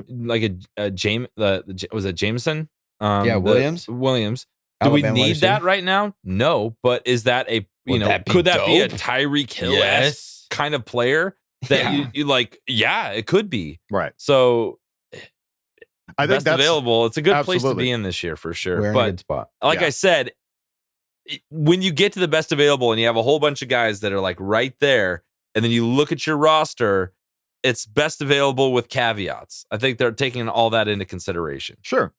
James? Was it Jameson? Williams. Williams. Do Alabama we need receiver? that right now? No, but is that a Would that be could that be a dope? Tyreek Hill Yes. kind of player that you like? Yeah, it could be. Right. So I think best that's available. It's a good place to absolutely. be in this year for sure. We're in a But good spot. like Yeah. I said, when you get to the best available and you have a whole bunch of guys that are like right there, and then you look at your roster, it's best available with caveats. I think they're taking all that into consideration. Sure.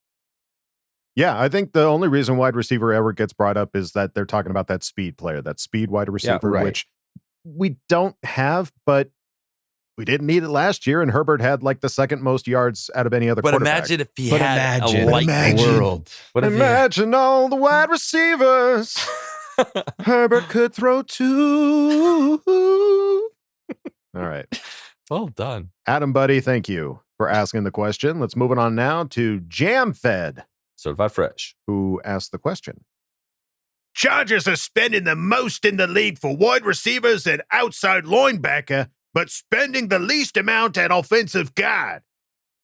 Yeah, I think the only reason wide receiver ever gets brought up is that they're talking about that speed player, that speed wide receiver, right. which we don't have, but we didn't need it last year, and Herbert had like the second most yards out of any other But quarterback. imagine if he But had imagine a light imagine. world. What if he Imagine all the wide receivers Herbert could throw to. All right. well done. Adam, buddy, thank you for asking the question. Let's move it on now to Jam Fed, Certified fresh. who asked the question. Chargers are spending the most in the league for wide receivers and outside linebacker, but spending the least amount at offensive guard.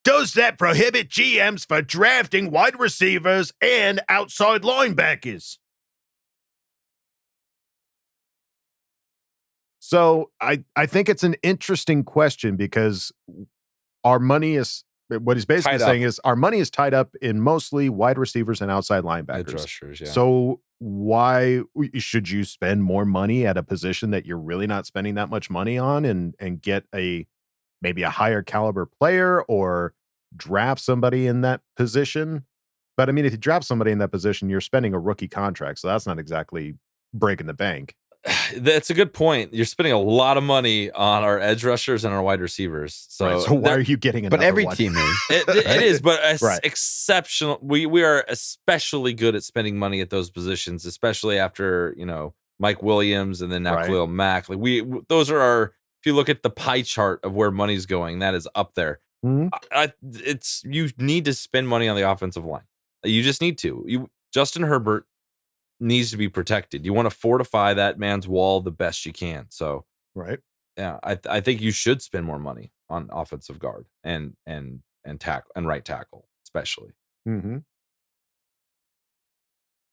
Does that prohibit GMs for drafting wide receivers and outside linebackers? So I think it's an interesting question because our money is what he's basically Tied up. saying is our money is tied up in mostly wide receivers and outside Edge linebackers. rushers, yeah. So why should you spend more money at a position that you're really not spending that much money on and get maybe a higher caliber player or draft somebody in that position? But I mean, if you draft somebody in that position, you're spending a rookie contract, so that's not exactly breaking the bank. That's a good point. You're spending a lot of money on our edge rushers and our wide receivers. So, Right, so why are you getting another But every one? team is. it is, but Right. exceptional. We are especially good at spending money at those positions, especially after Mike Williams and then now Right. Khalil Mack. Like those are our. If you look at the pie chart of where money's going, that is up there. Mhm. You need to spend money on the offensive line. You just need to. Justin Herbert needs to be protected. You want to fortify that man's wall the best you can. So, Right. yeah, I think you should spend more money on offensive guard and tackle and right tackle, especially. Mm-hmm.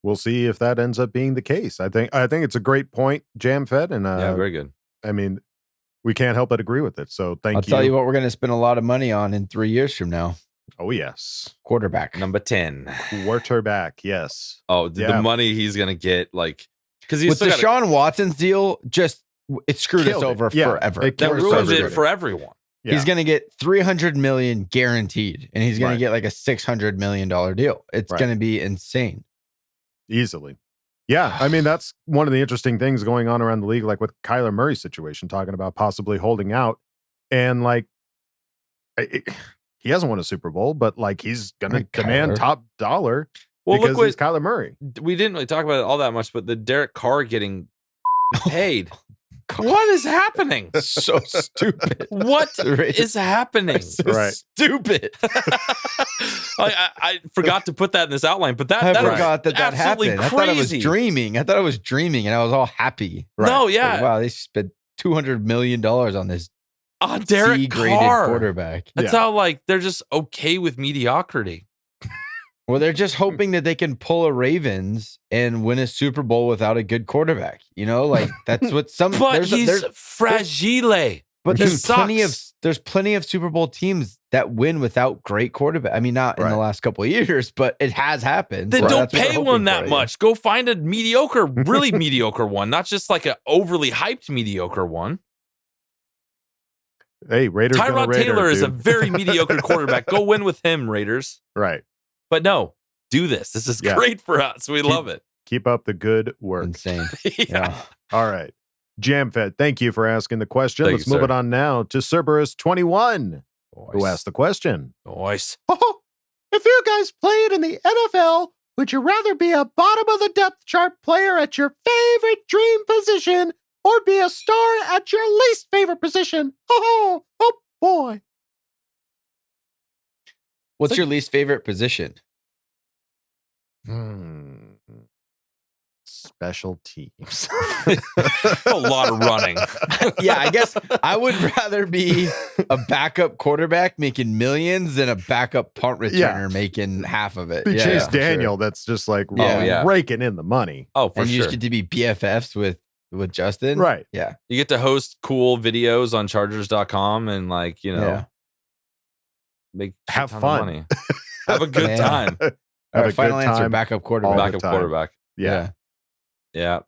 We'll see if that ends up being the case. I think it's a great point, Jam Fed, and Yeah, very good. I mean, we can't help but agree with it. So thank I'll you. tell you what, we're going to spend a lot of money on in 3 years from now. Oh yes, Quarterback. Number 10. quarterback. Yes. Oh, Yeah. the money he's gonna get, like, because he's With still got Deshaun Watson's deal, it screwed us Killed it. over Yeah, forever. it that killed ruins everybody. it for everyone. Yeah. He's going to get $300 million guaranteed, and he's going Right. to get like a $600 million deal. It's Right. going to be insane. Easily. Yeah, I mean that's one of the interesting things going on around the league, like with Kyler Murray's situation, talking about possibly holding out, and like he hasn't won a Super Bowl, but like he's gonna Right, demand Kyler. top dollar Well, because look he's Kyler Murray. we didn't really talk about it all that much, but the Derek Carr getting paid. What is happening? So stupid. What It's is happening? so Right. stupid. I forgot to put that in this outline, but that I is forgot that absolutely happened. I thought I was crazy. dreaming. and I was all happy. No, Like, yeah, wow, they spent $200 million on this on Derek C-graded Carr. quarterback. That's Yeah. how like they're just okay with mediocrity. Well, they're just hoping that they can pull a Ravens and win a Super Bowl without a good quarterback. Like that's what some. But he's there's fragile. But He there's sucks. plenty of Super Bowl teams that win without great quarterback. I mean, not in the Right. last couple of years, but it has happened. Then So don't that's what they're pay hoping one for, that yeah. much. Go find a mediocre, really mediocre one, not just like an overly hyped mediocre one. Hey, Raiders. been a Tyrod Raider, Taylor is a dude. very mediocre quarterback. Go win with him, Raiders. Right. But no, do this. This is Yeah. great for us. We love it. Keep up the good work. Insane. Yeah. Yeah. All right. Jam Fed, thank you for asking the question. Thank Let's you, move sir. it on now to Cerberus21, who Nice. asked the question. Nice. If you guys played in the NFL, would you rather be a bottom of the depth chart player at your favorite dream position or be a star at your least favorite position? Oh boy. What's your least favorite position? Special teams. A lot of running. Yeah, I guess I would rather be a backup quarterback making millions than a backup punt returner making half of it. Be Yeah, Chase for Daniel, sure. that's just like yeah. raking in the money. Oh, for And you sure. just get to be BFFs with Justin. Right. Yeah. You get to host cool videos on Chargers.com and like, you know, Yeah. make Have ton of fun. money. Have a good Man. time. Have All a right, final good answer, time. backup all quarterback. the Backup time. quarterback. Yeah. Yeah.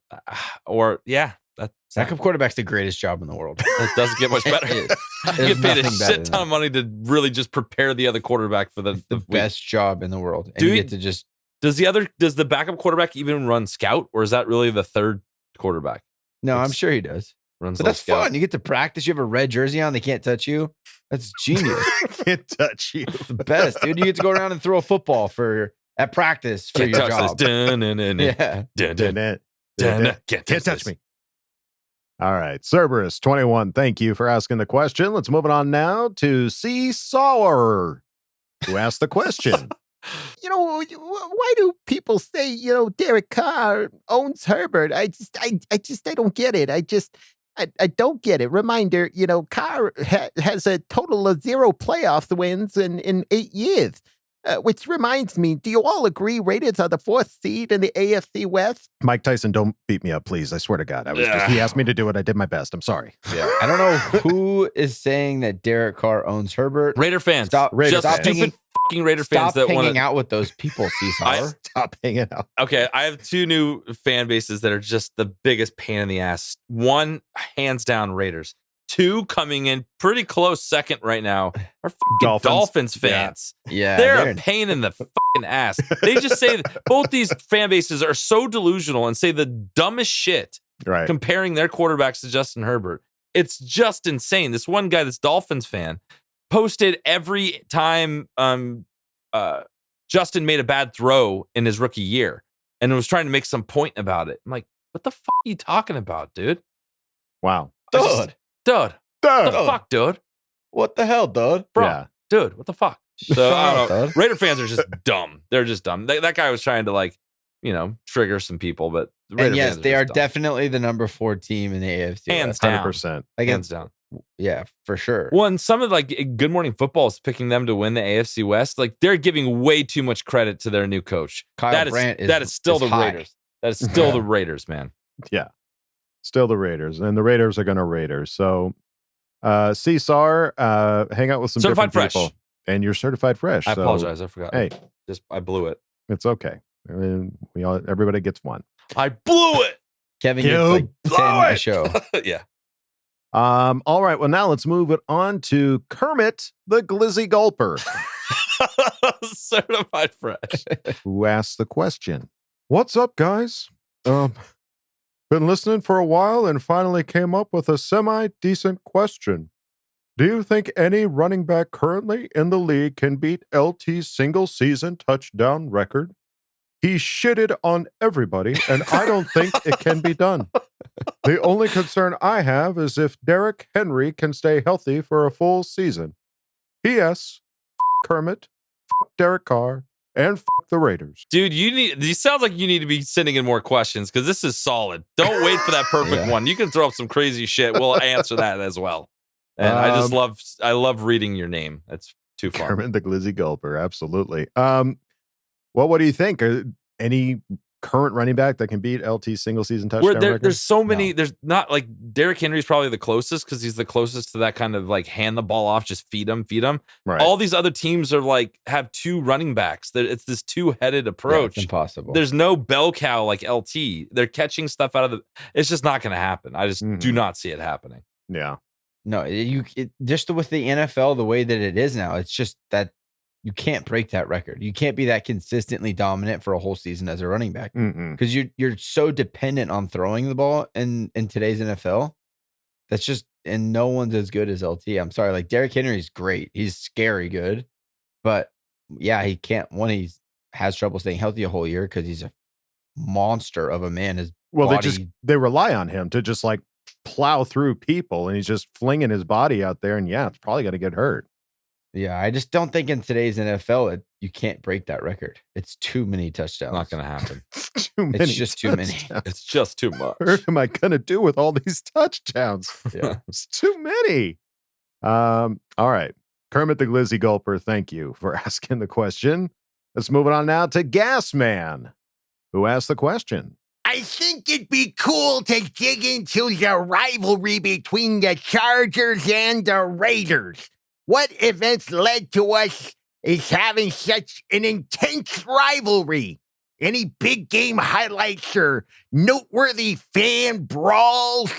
Or that's Backup quarterback's the greatest job in the world. It doesn't get much better. It is. You get paid a nothing better shit than ton of money to really just prepare the other quarterback for the the week. best job in the world. And Dude, you get to just Does the backup quarterback even run scout, or is that really the third quarterback? no, I'm It's- sure he does. Runs But like that's scout. fun. You get to practice. You have a red jersey on. They can't touch you. That's genius. Can't touch you. The best, dude. You get to go around and throw a football at practice for Can't your touch this. job. Dun, dun, dun, dun, Yeah. dun, dun, Dun, dun, dun, dun. dun. Can't touch me. All right. Cerberus 21. Thank you for asking the question. Let's move it on now to C. Sauer, who asked the question. Why do people say, Derek Carr owns Herbert? I don't get it. I don't get it. Reminder, Carr has a total of 0 playoff wins in 8 years. Which reminds me, do you all agree Raiders are the 4th seed in the AFC West? Mike Tyson, don't beat me up, please. I swear to God. He asked me to do it. I did my best. I'm sorry. Yeah. I don't know who is saying that Derek Carr owns Herbert. Raider fans. Stop. Raider Just fans. stupid fucking Raider fans Stop that hanging want to. out with those people, Seesaw. Stop hanging out. Okay, I have 2 new fan bases that are just the biggest pain in the ass. 1, hands down, Raiders. 2, coming in pretty close second right now, are fucking Dolphins fans. Yeah, They're a pain in the fucking ass. They just say that both these fan bases are so delusional and say the dumbest shit Right. comparing their quarterbacks to Justin Herbert. It's just insane. This one guy, this Dolphins fan, posted every time Justin made a bad throw in his rookie year and was trying to make some point about it. I'm like, what the fuck are you talking about, dude? Wow. Dude. What the fuck, dude? What the hell, dude? Bro, Yeah. dude, what the fuck? So I don't know. Dude. Raider fans are just dumb. They're just dumb. That guy was trying to trigger some people, but the Raider And yes, fans they just are dumb. definitely the number 4 team in the AFC. Hands West. down. 100%. Hands Against, down. yeah, for sure. Well, and some of Good Morning Football is picking them to win the AFC West. Like they're giving way too much credit to their new coach. Kyle Brandt that is still the high. Raiders. That is still the Raiders, man. Yeah. Still the Raiders. And the Raiders are going to Raiders. So, Cesar, hang out with some Certified different fresh. people. And you're certified fresh. I so apologize. I forgot. Hey, I blew it. it's okay. I mean, everybody gets one. I blew it. Kevin You gets like blow 10 a it! show. Yeah. All right. Well, now let's move it on to Kermit the Glizzy Gulper, Certified fresh. who asked the question. What's up, guys? Been listening for a while and finally came up with a semi-decent question. Do you think any running back currently in the league can beat LT's single-season touchdown record? He shitted on everybody, and I don't think it can be done. The only concern I have is if Derrick Henry can stay healthy for a full season. P.S. Kermit, Derek Carr, and the Raiders. Dude, these sounds like you need to be sending in more questions because this is solid. Don't wait for that perfect one. You can throw up some crazy shit. We'll answer that as well. And I love reading your name. That's too fun. Kermit the Glizzy Gulper, absolutely. Well, what do you think? Any current running back that can beat LT's single season touchdown record? There's so many. There's not like Derrick Henry's probably the closest because he's the closest to that kind of like hand the ball off, just feed him. Right. All these other teams are like have 2 running backs. It's this 2-headed approach. Yeah, it's impossible. There's no bell cow like LT. They're catching stuff out of the. It's just not going to happen. I just do not see it happening. Yeah. No, just with the NFL the way that it is now, it's just that you can't break that record. You can't be that consistently dominant for a whole season as a running back because you're so dependent on throwing the ball in today's NFL. That's just, and no one's as good as LT. I'm sorry, like Derrick Henry's great. He's scary good, but yeah, he can't. He has trouble staying healthy a whole year because he's a monster of a man. His body, they rely on him to just like plow through people, and he's just flinging his body out there, and yeah, it's probably going to get hurt. Yeah, I just don't think in today's NFL you can't break that record. It's too many touchdowns. Not going to happen. Too many It's just too many. touchdowns. It's just too much. What am I going to do with all these touchdowns? Yeah. It's too many. All right. Kermit the Glizzy Gulper, thank you for asking the question. Let's move it on now to Gas Man, who asked the question. I think it'd be cool to dig into the rivalry between the Chargers and the Raiders. What events led to us is having such an intense rivalry? Any big game highlights or noteworthy fan brawls?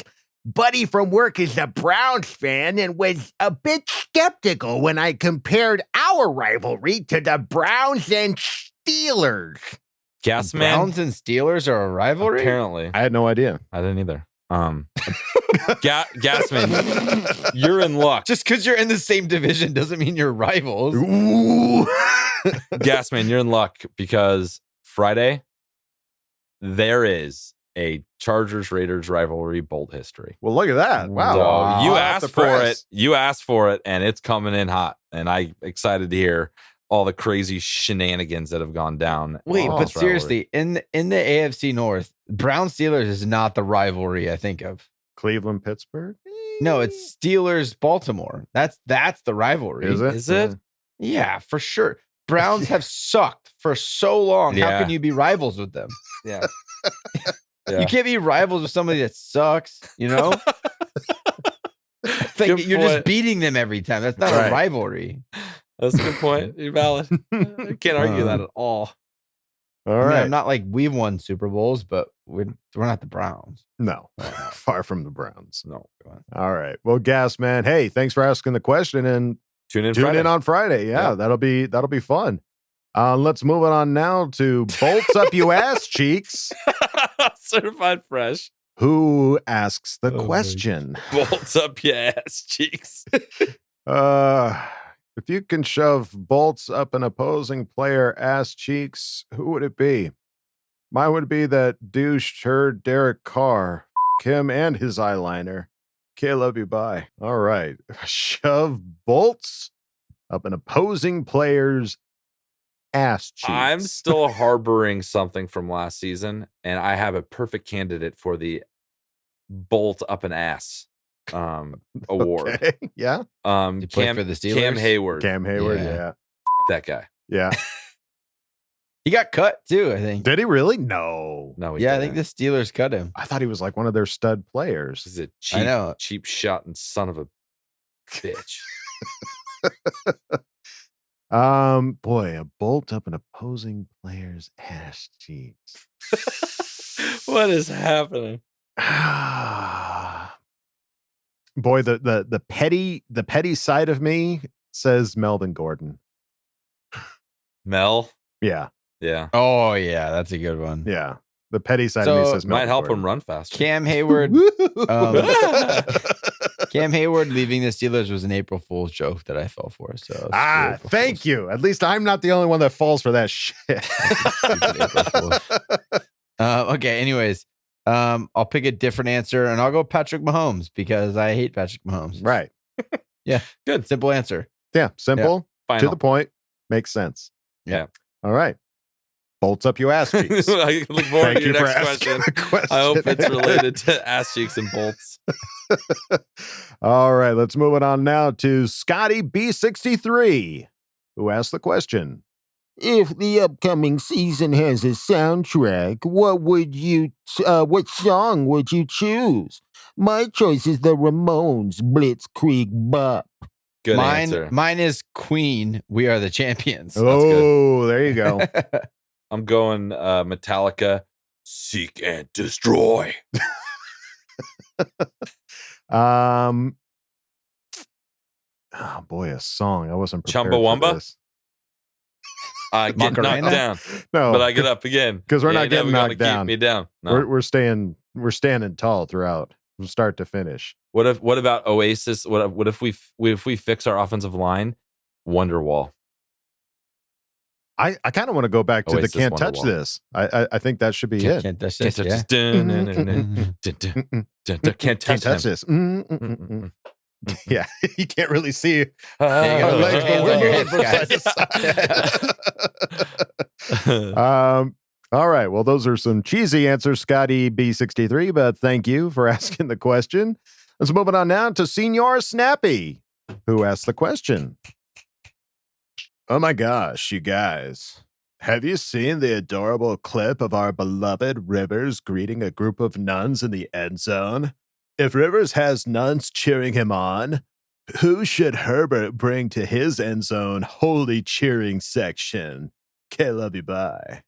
Buddy from work is a Browns fan and was a bit skeptical when I compared our rivalry to the Browns and Steelers. Gas Man. Browns and Steelers are a rivalry? Apparently. I had no idea. I didn't either. Gasman, you're in luck. Just because you're in the same division doesn't mean you're rivals. Ooh. Gasman, you're in luck because Friday there is a Chargers Raiders rivalry bolt history. Well, look at that. Wow. So you Hot off asked the for press. it. You asked for it, and it's coming in hot. And I'm excited to hear all the crazy shenanigans that have gone down. Wait, in but this rivalry. seriously, in the AFC North, Brown Steelers is not the rivalry I think of. Cleveland, Pittsburgh? No, it's Steelers Baltimore. That's the rivalry. Is it? Is it? Yeah, for sure. Browns have sucked for so long. How Yeah. can you be rivals with them? Yeah. Yeah. You can't be rivals with somebody that sucks, you know? Like, Good you're just point. beating them every time. That's not Right. a rivalry. That's a good point. You're valid. I can't argue that at all. All I mean, right. I'm not like we've won Super Bowls, but we're not the Browns. No, far from the Browns. No. All right. Well, Gas Man, hey, thanks for asking the question and Tune in tune Friday. in on Friday. Yeah, Yeah. that'll be fun. Let's move it on now to Bolts Up You Ass Cheeks, Certified fresh. who asks the Oh my question. Bolts up your ass cheeks. If you can shove bolts up an opposing player ass cheeks, who would it be? Mine would be that douche turd Derek Carr. F- him and his eyeliner. Okay, love you. Bye. All right. Shove bolts up an opposing player's ass cheeks. I'm still harboring something from last season, and I have a perfect candidate for the bolt up an ass award. Okay. Yeah. You play for the Steelers? Cam Hayward. Cam Hayward. Yeah. Yeah. That guy. Yeah. He got cut too, I think. Did he really? No. No, he Yeah, I didn't. think the Steelers cut him. I thought he was like one of their stud players. He's a I cheap, know. cheap shot and son of a bitch. Boy, a bolt up an opposing player's ass cheeks. What is happening? Boy, the petty side of me says Melvin Gordon. Mel. Yeah, Yeah. Oh yeah, that's a good one. yeah. The petty side of me So, says Melvin Might help Gordon. him run faster. Cam Hayward. Um, Cam Hayward leaving the Steelers was an April Fool's joke that I fell for. So screw April thank Fools. you. At least I'm not the only one that falls for that shit. Stupid April Fools. Okay. Anyways, I'll pick a different answer and I'll go Patrick Mahomes because I hate Patrick Mahomes. Right. Yeah. Good. Simple answer. Yeah. Simple. To Final. the point. Makes sense. Yeah. All right. Bolts up your ass cheeks. I look forward Thank to your you for next asking question. the question. I hope it's related to ass cheeks and bolts. All right, let's move it on now to Scotty B63, who asked the question. If the upcoming season has a soundtrack, what song would you choose? My choice is the Ramones' Blitzkrieg Bop. Good answer. Mine is Queen. We Are the Champions. Oh, there you go. I'm going Metallica. Seek and destroy. Oh boy, a song. I wasn't prepared Chumbawamba? for this. I get Macarena? knocked down, No, but I get up again 'Cause we're You not ain't getting never knocked gonna down. Keep me down. No. we're standing tall throughout from start to finish. What about Oasis? What if we fix our offensive line? Wonderwall. I kind of want to go back to Oasis the Can't Touch Wonderwall. This. I think that should be Can't, it. can't touch Can't this. touch Yeah. this. Can't Can't touch touch him. this. Yeah, you can't really see There you our go. legs, but Hands we're on your moving hips, from side to side. All right. Well, those are some cheesy answers, Scotty B63, but thank you for asking the question. Let's move it on now to Senior Snappy, who asked the question. Oh my gosh, you guys. Have you seen the adorable clip of our beloved Rivers greeting a group of nuns in the end zone? If Rivers has nuns cheering him on, who should Herbert bring to his end zone holy cheering section? Okay, love you, bye.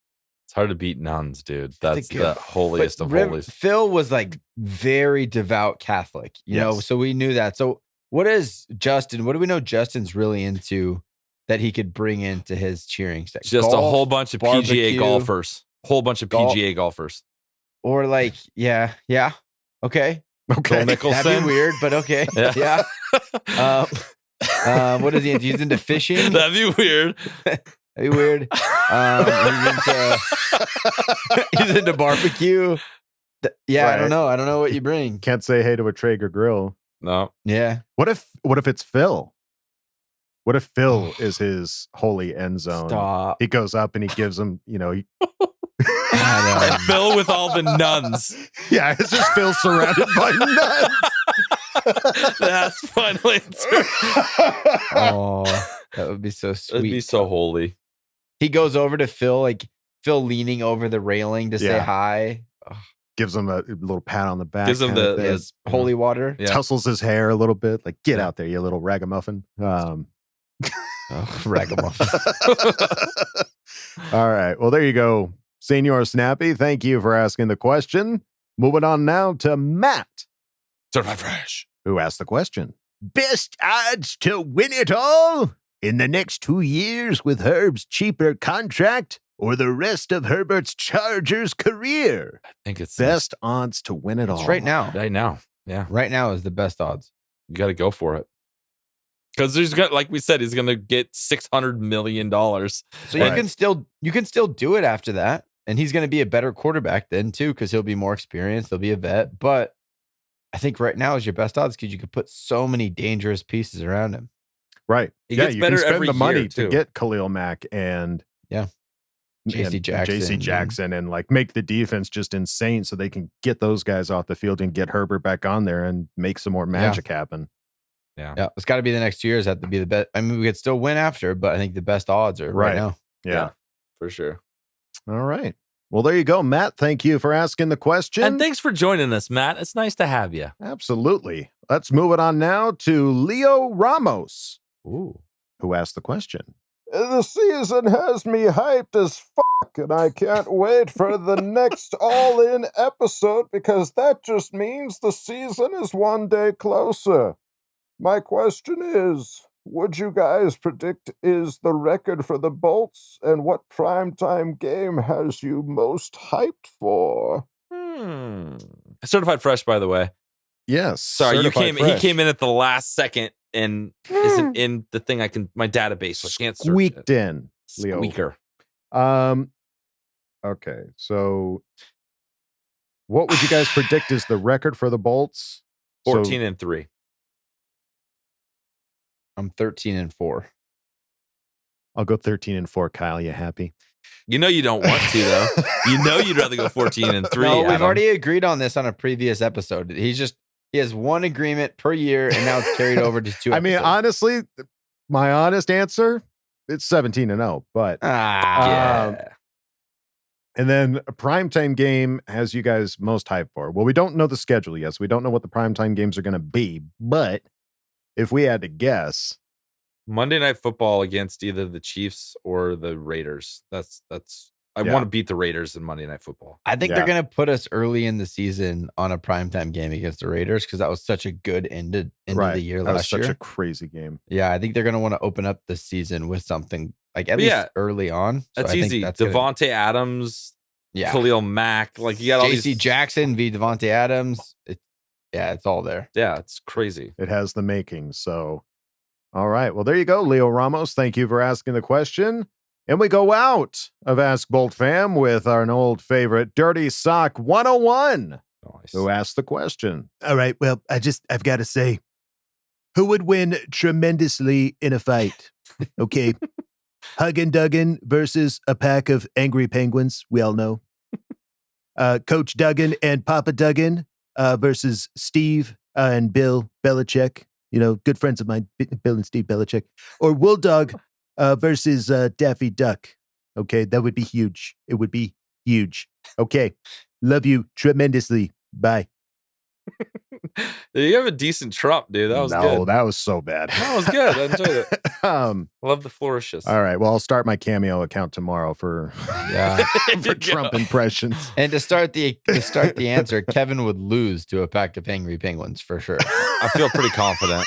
It's hard to beat nuns, dude. That's good- the holiest But of holies. Phil was like very devout Catholic, you know, Yes. so we knew that. So what do we know Justin's really into that he could bring into his cheering section? Just a Golf, whole bunch of barbecue, PGA golfers. Whole bunch of Golf. PGA golfers. Or like, yeah. Okay. Okay. Phil Mickelson. That'd be weird, but okay. Yeah. What is he into? He's into fishing. That'd be weird. That'd be weird. He's into barbecue. I don't know. I don't know what you bring. Can't say hey to a Traeger grill. No. Yeah. What if it's Phil? What if Phil is his holy end zone? Stop. He goes up and he gives him, Phil with all the nuns. yeah, it's just Phil surrounded by nuns. That's finally. Oh, that would be so sweet. That'd be so holy. He goes over to Phil, like Phil leaning over the railing to say Yeah. hi. Gives him a little pat on the back. Gives him kind of thing. His holy water. Yeah. Tussles his hair a little bit. Like, get Yeah. out there, you little ragamuffin. Ragamuffin. All right. Well, there you go. Senior Snappy, thank you for asking the question. Moving on now to Matt, Certified fresh. who asked the question. Best odds to win it all in the next 2 years with Herb's cheaper contract or the rest of Herbert's Chargers career? I think it's Best odds to win it all. It's right now. right now. Yeah. Right now is the best odds. You got to go for it. Because there's got, like we said, he's going to get $600 million. So you Right. can still do it after that. And he's going to be a better quarterback then too, because he'll be more experienced. He'll be a vet. But I think right now is your best odds because you could put so many dangerous pieces around him. Right. He yeah, gets you better can spend every the money year, to too. get Khalil Mack and JC Jackson. JC Jackson and like make the defense just insane so they can get those guys off the field and get Herbert back on there and make some more magic happen. Yeah, it's got to be the next 2 years. Have to be the best. I mean, we could still win after, but I think the best odds are right now. Yeah. For sure. All right. Well, there you go, Matt. Thank you for asking the question. And thanks for joining us, Matt. It's nice to have you. Absolutely. Let's move it on now to Leo Ramos, Ooh. who asked the question. The season has me hyped as fuck, and I can't wait for the next all-in episode because that just means the season is one day closer. My question is, would you guys predict is the record for the Bolts, and what primetime game has you most hyped for? Certified fresh, by the way. Yes. Sorry, certified he fresh. came in at the last second and isn't in the thing my database. So I can't search Squeaked it. in, Leo. Squeaker. Okay, so what would you guys predict is the record for the Bolts? 14-3. I'm 13-4. I'll go 13-4. Kyle, you happy? You know you don't want to though. You know you'd rather go 14-3. No, we've Adam. already agreed on this on a previous episode. He has one agreement per year, and now it's carried over to 2 I mean, episodes. honestly, my honest answer, it's 17-0. But Yeah. and then a primetime game has you guys most hyped for. Well, we don't know the schedule yet, so we don't know what the primetime games are going to be. But if we had to guess, Monday Night Football against either the Chiefs or the Raiders. That's I Yeah. want to beat the Raiders in Monday Night Football. I think Yeah. they're going to put us early in the season on a primetime game against the Raiders because that was such a good end of the year that was last such year. a crazy game. Yeah, I think they're going to want to open up the season with something like at But least yeah, early on. So That's I think easy. that's gonna- Devontae Adams, yeah. Khalil Mack, like you got all JC these. Jackson v. Devontae Adams. It's all there. Yeah, it's crazy. It has the makings. So, all right. Well, there you go, Leo Ramos. Thank you for asking the question. And we go out of Ask Boltfam with our old favorite, Dirty Sock 101, Nice. who asked the question. All right. Well, I've got to say, Who would win tremendously in a fight? Okay. Huggin' Duggan versus a pack of angry penguins. We all know. Coach Duggan and Papa Duggan versus Steve and Bill Belichick. You know, good friends of mine, Bill and Steve Belichick. Or Wool Dog versus Daffy Duck. Okay, that would be huge. It would be huge. Okay, love you tremendously. Bye. You have a decent Trump, dude. That was no, good. that was so bad. That was good. I enjoyed it. Love the flourishes. All right. Well, I'll start my Cameo account tomorrow for for Trump impressions. And to start the answer, Kevin would lose to a pack of angry penguins for sure. I feel pretty confident.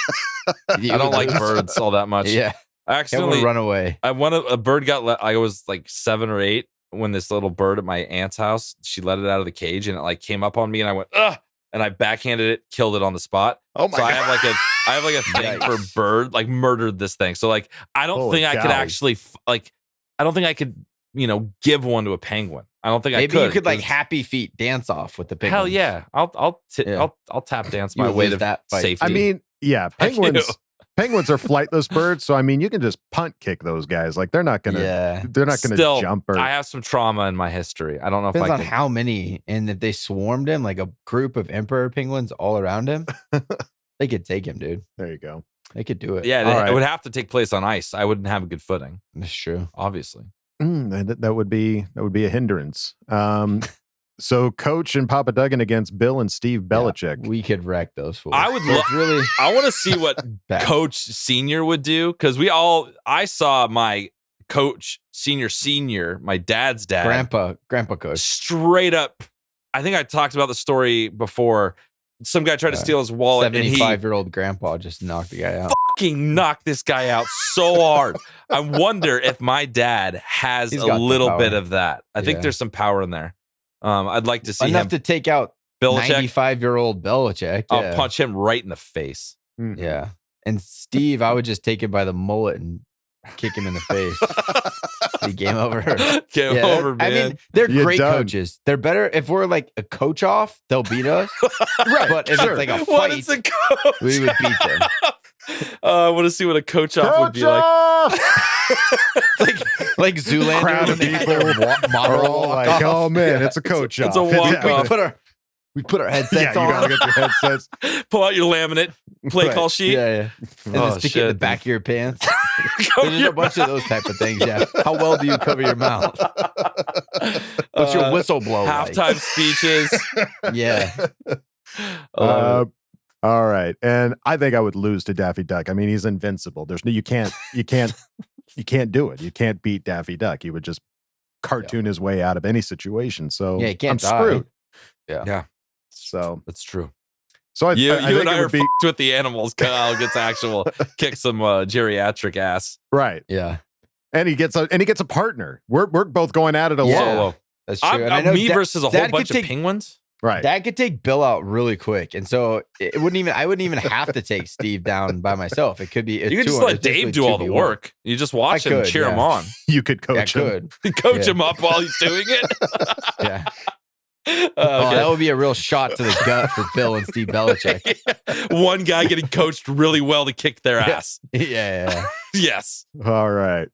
I don't like birds all that much. Yeah. I Kevin accidentally would run away. a bird got I was like 7 or 8 when this little bird at my aunt's house, she let it out of the cage and it like came up on me and I went, ugh, and I backhanded it, killed it on the spot. Oh my God. God. I have like a thing for bird, like murdered this thing. So like, I don't Holy think I could cow. actually I don't think I could, give one to a penguin. I don't think Maybe I could. you could like 'cause- happy feet dance off with the penguins. Hell yeah. I'll Yeah. tap dance You my would way lose to that fight. safety. I mean, yeah, Fuck you. penguins are flightless birds, so I mean, you can just punt kick those guys. Like they're not gonna Still, jump or I have some trauma in my history. I don't know Depends if I on can. how many, and if they swarmed him like a group of emperor penguins all around him, they could take him, dude. There you go. They could do it. Yeah, All it right. would have to take place on ice. I wouldn't have a good footing, That's true. obviously. That would be a hindrance. So Coach and Papa Duggan against Bill and Steve Belichick. We could wreck those fools. I would So it's really I want to see what bad. Coach Senior would do because I saw my Coach Senior, my dad's dad, grandpa coach. straight up. I think I talked about the story before. Some guy tried to steal his wallet and he 75-year-old grandpa just knocked the guy out. fucking knocked this guy out so hard. I wonder if my dad has He's a got the little power. bit of that. I think Yeah. there's some power in there. I'd like to see Enough him. to take out Belichick. 95-year-old Belichick. I'll Yeah. punch him right in the face. Yeah. And Steve, I would just take him by the mullet and kick him in the face. The game over. Game Yeah, over, I man. mean, they're You're great done. coaches. They're better if we're like a coach off, they'll beat us. Right. But if it's like a What fight, is a coach? we would beat them. I want to see what a coach off would be like. Like Zoolander Crowd when of they had people their are Marvel all walk like, off. oh man, Yeah. it's a coach It's off. a walk Yeah. off. We put our headsets Yeah, you on. gotta get your headsets. Pull out your laminate play Right. call sheet. Yeah. And Oh, then stick it in the shit. back of your pants. Cover There's your a bunch of those type of things. Yeah. How well do you cover your mouth? What's your whistle blow like? halftime speeches. Yeah. All right, and I think I would lose to Daffy Duck. I mean, he's invincible. There's no, you can't do it. You can't beat Daffy Duck. He would just cartoon his way out of any situation. So Yeah, he can't I'm die. screwed. Yeah, So that's true. I You think and I it are would be fucked with the animals. Kyle gets actual kick some geriatric ass. right, Yeah. and he gets a partner. We're both going at it alone. Yeah. Solo. That's true. And I I'm know me Dad- versus a whole Dad bunch could of take- penguins. Right. Dad could take Bill out really quick, and so I wouldn't even have to take Steve down by myself. It could be You could just let Dave do all the work. You just watch I him and could, cheer him yeah. on. You could I coach him. could. Coach Yeah. him up while he's doing it. Yeah. Okay. That would be a real shot to the gut for Bill and Steve Belichick. One guy getting coached really well to kick their ass. Yeah. Yes. All right.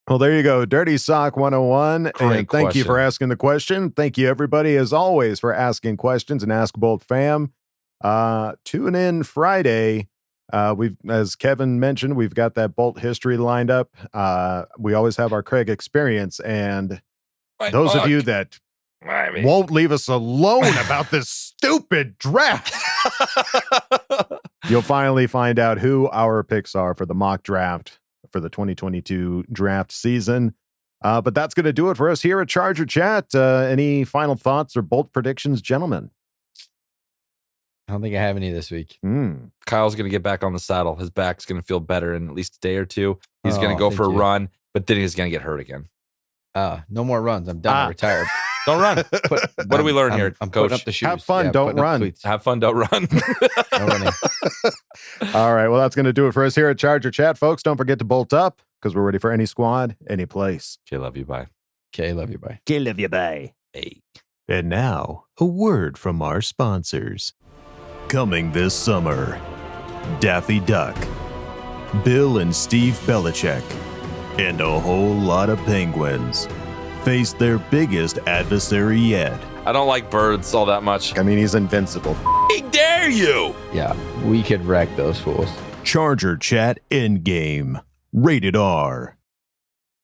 Well, there you go. Dirty Sock 101. Great And thank you for question. asking the question. Thank you, everybody, as always, for asking questions and Ask Boltfam. Tune in Friday. As Kevin mentioned, we've got that Bolt history lined up. We always have our Craig experience. And those of you that won't leave us alone about this stupid draft, you'll finally find out who our picks are for the mock draft for the 2022 draft season. But that's going to do it for us here at Charger Chat. Any final thoughts or Bolt predictions, gentlemen? I don't think I have any this week. Kyle's going to get back on the saddle. His back's going to feel better in at least a day or two. He's going to go thank for a you. run, but then he's going to get hurt again. No more runs. I'm done. I retired. Don't run. What do we learn here, I'm Coach? putting up the shoes. Have fun, Yeah, don't putting up run. cleats. Have fun, don't run. No running. All right. Well, that's going to do it for us here at Charger Chat, folks. Don't forget to bolt up because we're ready for any squad, any place. Okay, love you. Bye. Okay, love you. Bye. Okay, love you, bye. Hey. And now, a word from our sponsors. Coming this summer, Daffy Duck, Bill and Steve Belichick, and a whole lot of penguins face their biggest adversary yet. I don't like birds all that much. I mean, he's invincible. How dare you? Yeah, we could wreck those fools. Charger Chat Endgame. Rated R.